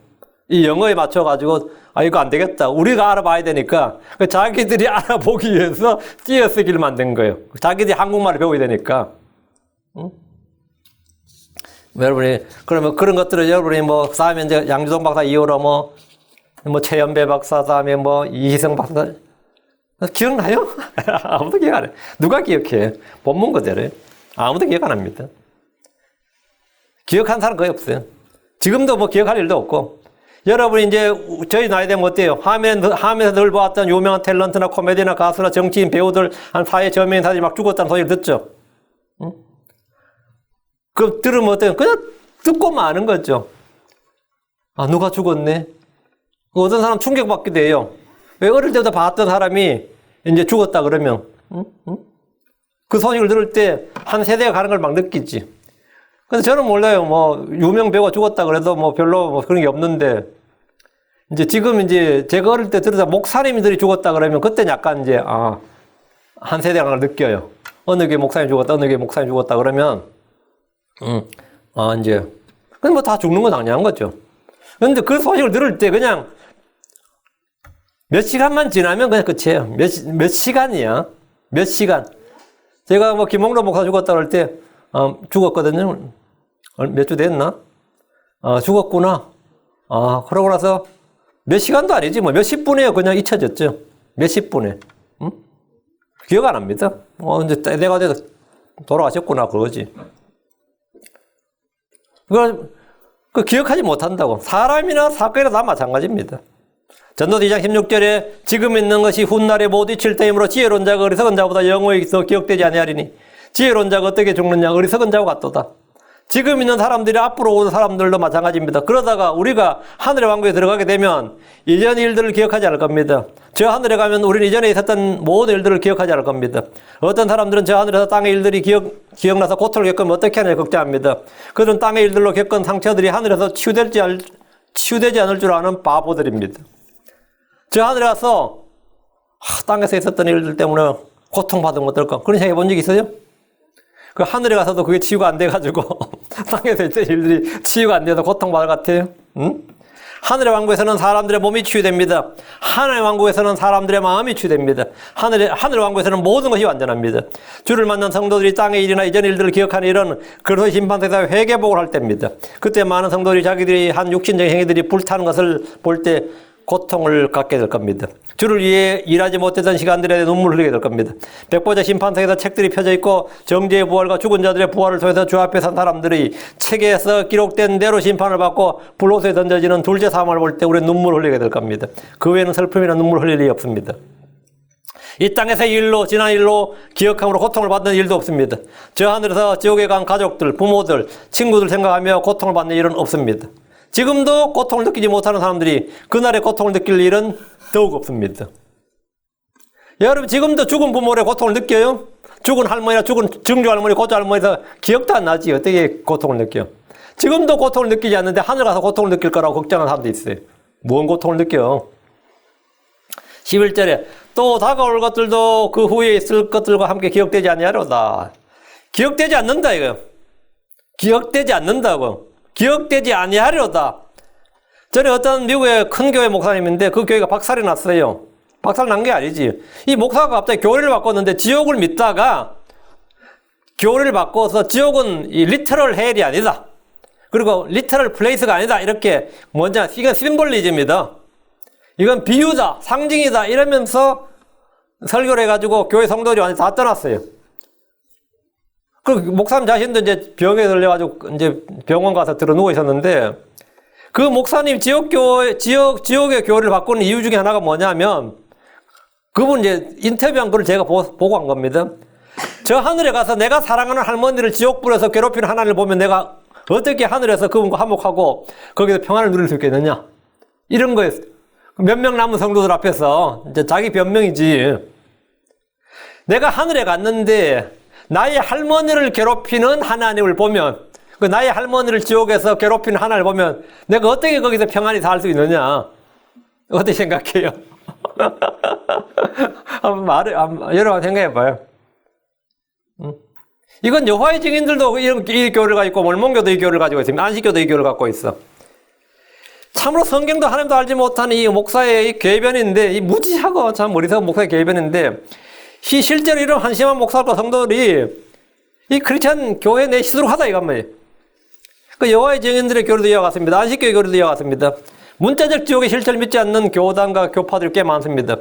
이 영어에 맞춰가지고 이거 안 되겠다. 우리가 알아봐야 되니까 자기들이 알아보기 위해서 띄어쓰기를 만든 거예요. 자기들이 한국말을 배워야 되니까. 응? 여러분이 그러면 그런 것들을 여러분이 뭐 다음에 이제 양주동 박사 이후로 뭐 최연배 박사 다음에 뭐 이희성 박사 기억나요? 아무도 기억 안 해. 누가 기억해? 본문 그대로 아무도 기억 안 합니다. 기억한 사람 거의 없어요. 지금도 뭐 기억할 일도 없고. 여러분이 이제 저희 나이 되면 어때요? 화면에서 늘 보았던 유명한 탤런트나 코미디나 가수나 정치인 배우들 한 사회 저명인사들이 막 죽었다는 소리를 듣죠. 응? 그 들으면 어때요? 그냥 듣고 마는 거죠. 누가 죽었네. 어떤 사람 충격받기도 해요. 왜 어릴 때부터 봤던 사람이 이제 죽었다 그러면 그 소식을 들을 때 한 세대가 가는 걸 막 느끼지. 근데 저는 몰라요. 뭐 유명 배우가 죽었다 그래도 뭐 별로 뭐 그런 게 없는데 이제 지금 이제 제가 어릴 때 들으다 목사님들이 죽었다 그러면 그때는 약간 이제 한 세대가 가는 걸 느껴요. 어느 게 목사님 죽었다, 어느 게 목사님 죽었다 그러면 이제 근데 뭐 다 죽는 건 당연한 거죠. 근데 그 소식을 들을 때 그냥 몇 시간만 지나면 그냥 끝이에요. 몇 시간이야. 몇 시간. 제가 뭐 김홍로 목사 죽었다 그럴 때 죽었거든요. 몇 주 됐나? 죽었구나. 그러고 나서 몇 시간도 아니지 뭐 몇십 분에 그냥 잊혀졌죠. 몇십 분에. 응? 기억 안 합니다. 이제 때가 돼서 돌아가셨구나 그거지. 그걸 기억하지 못한다고. 사람이나 사건이나 다 마찬가지입니다. 전도서 2장 16절에 지금 있는 것이 훗날에 못 잊힐 때이므로 지혜로운 자가 어리석은 자보다 영원히 있어 기억되지 아니하리니 지혜로운 자가 어떻게 죽느냐 어리석은 자와 같도다. 지금 있는 사람들이 앞으로 오는 사람들도 마찬가지입니다. 그러다가 우리가 하늘의 왕국에 들어가게 되면 이전 일들을 기억하지 않을 겁니다. 저 하늘에 가면 우리는 이전에 있었던 모든 일들을 기억하지 않을 겁니다. 어떤 사람들은 저 하늘에서 땅의 일들이 기억나서 고통을 겪으면 어떻게 하냐 걱정합니다. 그들은 땅의 일들로 겪은 상처들이 하늘에서 치유되지 않을 줄 아는 바보들입니다. 저 하늘에 가서 땅에서 있었던 일들 때문에 고통받은 건 어떨까? 그런 생각해 본 적 있어요? 그 하늘에 가서도 그게 치유가 안 돼가지고 땅에서 있던 일들이 치유가 안 돼서 고통받을 것 같아요. 응? 하늘의 왕국에서는 사람들의 몸이 치유됩니다. 하늘의 왕국에서는 사람들의 마음이 치유됩니다. 하늘의 왕국에서는 모든 것이 완전합니다. 주를 만난 성도들이 땅의 일이나 이전 일들을 기억하는 일은 그리스도의 심판대에서 회개복을 할 때입니다. 그때 많은 성도들이 자기들이 한 육신적인 행위들이 불타는 것을 볼 때 고통을 갖게 될 겁니다. 주를 위해 일하지 못했던 시간들에 눈물을 흘리게 될 겁니다. 백보자 심판석에서 책들이 펴져 있고 정죄의 부활과 죽은 자들의 부활을 통해서 주 앞에 선 사람들이 책에서 기록된 대로 심판을 받고 불호수에 던져지는 둘째 사망을 볼 때 우리는 눈물을 흘리게 될 겁니다. 그 외에는 슬픔이나 눈물을 흘릴 일이 없습니다. 이 땅에서의 일로 지난 일로 기억함으로 고통을 받는 일도 없습니다. 저 하늘에서 지옥에 간 가족들, 부모들, 친구들 생각하며 고통을 받는 일은 없습니다. 지금도 고통을 느끼지 못하는 사람들이 그날의 고통을 느낄 일은 더욱 없습니다. 여러분 지금도 죽은 부모의 고통을 느껴요? 죽은 할머니나 죽은 증조 할머니, 고조 할머니에서 기억도 안 나지. 어떻게 고통을 느껴요? 지금도 고통을 느끼지 않는데 하늘 가서 고통을 느낄 거라고 걱정하는 사람도 있어요. 뭔 고통을 느껴요? 11절에 또 다가올 것들도 그 후에 있을 것들과 함께 기억되지 아니하려다. 기억되지 않는다 이거. 기억되지 않는다고. 기억되지 아니하려다. 전에 어떤 미국의 큰 교회 목사님인데 그 교회가 박살이 났어요. 박살 난 게 아니지. 이 목사가 갑자기 교리를 바꿨는데 지옥을 믿다가 교리를 바꿔서 지옥은 이 리터럴 헬이 아니다. 그리고 리터럴 플레이스가 아니다. 이렇게 이건 심볼리즘이다. 이건 비유다. 상징이다. 이러면서 설교를 해가지고 교회 성도들이 완전 다 떠났어요. 그 목사님 자신도 이제 병에 걸려가지고 이제 병원 가서 들어 누워 있었는데 그 목사님 지역의 교회를 바꾸는 이유 중에 하나가 뭐냐면 그분 이제 인터뷰한 걸 제가 보고 한 겁니다. 저 하늘에 가서 내가 사랑하는 할머니를 지옥불에서 괴롭히는 하나님을 보면 내가 어떻게 하늘에서 그분과 화목하고 거기서 평안을 누릴 수 있겠느냐. 이런 거였어요. 몇 명 남은 성도들 앞에서 이제 자기 변명이지. 내가 하늘에 갔는데 나의 할머니를 괴롭히는 하나님을 보면 그 나의 할머니를 지옥에서 괴롭히는 하나님을 보면 내가 어떻게 거기서 평안히 살 수 있느냐. 어떻게 생각해요? 여러분 생각해 봐요. 이건 여호와의 증인들도 이 교를 가지고 있고 몰몬교도 이 교를 가지고 있습니다. 안식교도 이 교를 갖고 있어. 참으로 성경도 하나님도 알지 못하는 이 목사의 이 궤변인데 이 무지하고 참 어리석은 목사의 궤변인데 실제로 이런 한심한 목사과 성도들이 이 크리스천 교회 내 시도록 하다 이건 뭐예요. 그 여호와의 증인들의 교리도 이어갔습니다. 안식교의 교리도 이어갔습니다. 문자적 지옥의 실체를 믿지 않는 교단과 교파들이 꽤 많습니다.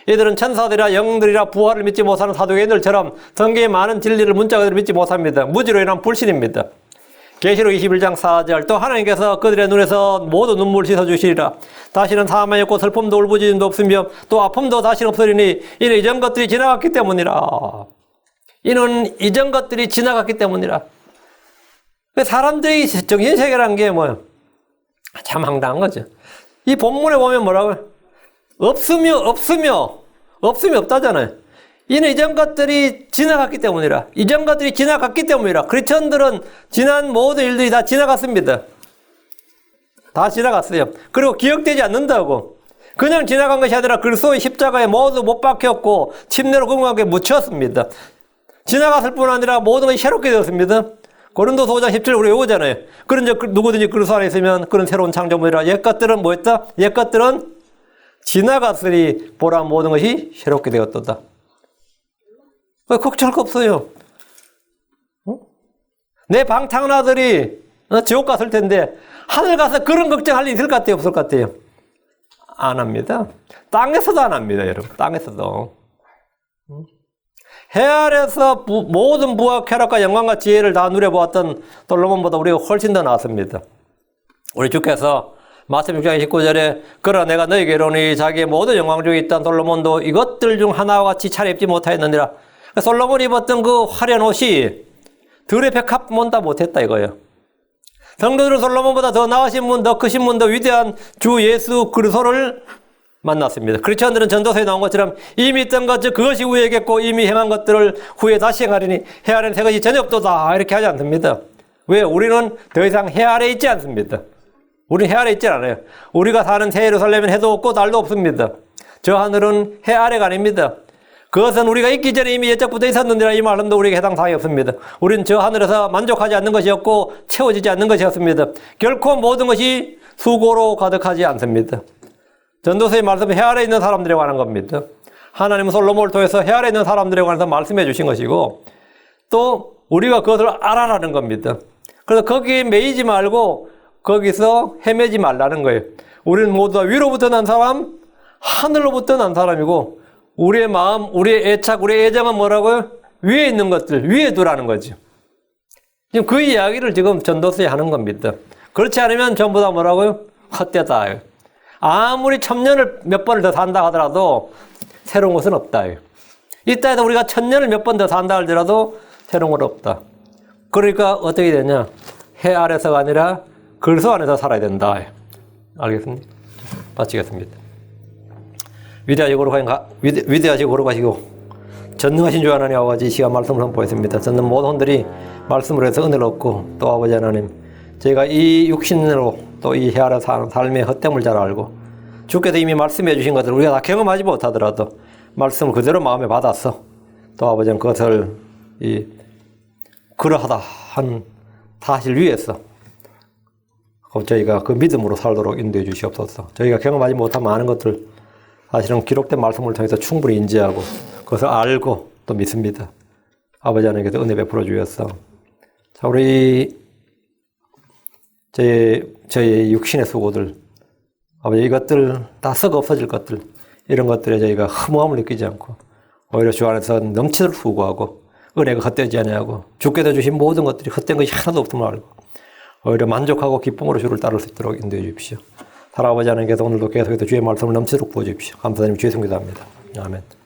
이들은 천사들이라 영들이라 부활을 믿지 못하는 사두개인들처럼 성경의 많은 진리를 문자 그대로 믿지 못합니다. 무지로 인한 불신입니다. 계시록 21장 4절 또 하나님께서 그들의 눈에서 모두 눈물을 씻어주시리라. 다시는 사망이 없고 슬픔도 울부짖음도 없으며 또 아픔도 다시는 없으리니 이는 이전 것들이 지나갔기 때문이라. 이는 이전 것들이 지나갔기 때문이라. 사람들이 정신세계라는 게 뭐예요? 참 황당한 거죠. 이 본문에 보면 뭐라고요? 없으며 없다잖아요. 이는 이전 것들이 지나갔기 때문이라. 이전 것들이 지나갔기 때문이라. 크리스천들은 지난 모든 일들이 다 지나갔습니다. 다 지나갔어요. 그리고 기억되지 않는다고. 그냥 지나간 것이 아니라 그리스도의 십자가에 모두 못 박혔고 침례로 궁금하게 묻혔습니다. 지나갔을 뿐 아니라 모든 것이 새롭게 되었습니다. 고린도서 5장 17절 우리 외우잖아요. 그런 누구든지 그리스도 안에 있으면 그런 새로운 창조물이라. 옛것들은 뭐였다? 옛것들은 지나갔으니 보라 모든 것이 새롭게 되었도다. 걱정할 거 없어요. 내 방탕한 아들이 지옥 갔을 텐데 하늘 가서 그런 걱정할 일 있을 것 같아요? 없을 것 같아요? 안 합니다. 땅에서도 안 합니다, 여러분. 땅에서도. 해 아래서 모든 부와 쾌락과 영광과 지혜를 다 누려보았던 솔로몬보다 우리가 훨씬 더 나았습니다. 우리 주께서 마태복음 6장 19절에 그러나 내가 너에게 이르노니 자기의 모든 영광 중에 있던 솔로몬도 이것들 중 하나와 같이 차려입지 못하였느니라. 솔로몬이 입었던 그 화려한 옷이 들의 백합몬 다 못했다 이거예요. 성도들은 솔로몬보다 더 나으신 분, 더 크신 분, 더 위대한 주 예수 그리스도를 만났습니다. 크리스천들은 전도서에 나온 것처럼 이미 있던 것, 즉 그것이 후에겠고 이미 행한 것들을 후에 다시 행하리니 해 아래는 새 것이 전혀 없도다 이렇게 하지 않습니다. 왜? 우리는 더 이상 해 아래에 있지 않습니다. 우리는 해 아래에 있지 않아요. 우리가 사는 새 예루살렘은 해도 없고 달도 없습니다. 저 하늘은 해 아래가 아닙니다. 그것은 우리가 있기 전에 이미 예적부터 있었는데라 이 말씀도 우리에게 해당 사항이 없습니다. 우리는 저 하늘에서 만족하지 않는 것이었고 채워지지 않는 것이었습니다. 결코 모든 것이 수고로 가득하지 않습니다. 전도서의 말씀은 해 아래에 있는 사람들에 관한 겁니다. 하나님은 솔로몬을 통해서 해 아래에 있는 사람들에 관해서 말씀해 주신 것이고 또 우리가 그것을 알아라는 겁니다. 그래서 거기에 매이지 말고 거기서 헤매지 말라는 거예요. 우리는 모두 다 위로부터 난 사람, 하늘로부터 난 사람이고 우리의 마음, 우리의 애착, 우리의 애정은 뭐라고요? 위에 있는 것들, 위에 두라는 거죠. 지금 그 이야기를 지금 전도서에 하는 겁니다. 그렇지 않으면 전부 다 뭐라고요? 헛되다. 아무리 1000년을 몇 번을 더 산다 하더라도 새로운 것은 없다. 이 땅에서 우리가 1000년을 몇 번 더 산다 하더라도 새로운 건 없다. 그러니까 어떻게 되냐? 해 아래서가 아니라 그리스도 안에서 살아야 된다. 알겠습니까? 마치겠습니다. 위대하시고 거룩하시고 전능하신 주 하나님 아버지 시간 말씀을 선포했습니다. 저는 모든 분들이 말씀을 해서 은혜를 얻고 또 아버지 하나님 저희가 이 육신으로 또 이 해아래 사는 삶의 헛됨을 잘 알고 주께서 이미 말씀해 주신 것을 우리가 다 경험하지 못하더라도 말씀을 그대로 마음에 받아서 또 아버지는 그것을 그러하다 한 사실 위에서 저희가 그 믿음으로 살도록 인도해 주시옵소서. 저희가 경험하지 못한 많은 것들 사실은 기록된 말씀을 통해서 충분히 인지하고 그것을 알고 또 믿습니다. 아버지 하나님께서 은혜 베풀어 주셔서 자 우리 저희 육신의 수고들 아버지 이것들 다 썩어 없어질 것들 이런 것들에 저희가 허무함을 느끼지 않고 오히려 주 안에서 넘치도록 수고하고 은혜가 헛되지 아니하고 주께서 주신 모든 것들이 헛된 것이 하나도 없음을 알고 오히려 만족하고 기쁨으로 주를 따를 수 있도록 인도해 주십시오. 살아가지 하나님께서 오늘도 계속해서 주의 말씀을 넘치도록 부어주십시오. 감사드리며 주의 성기도합니다. 아멘.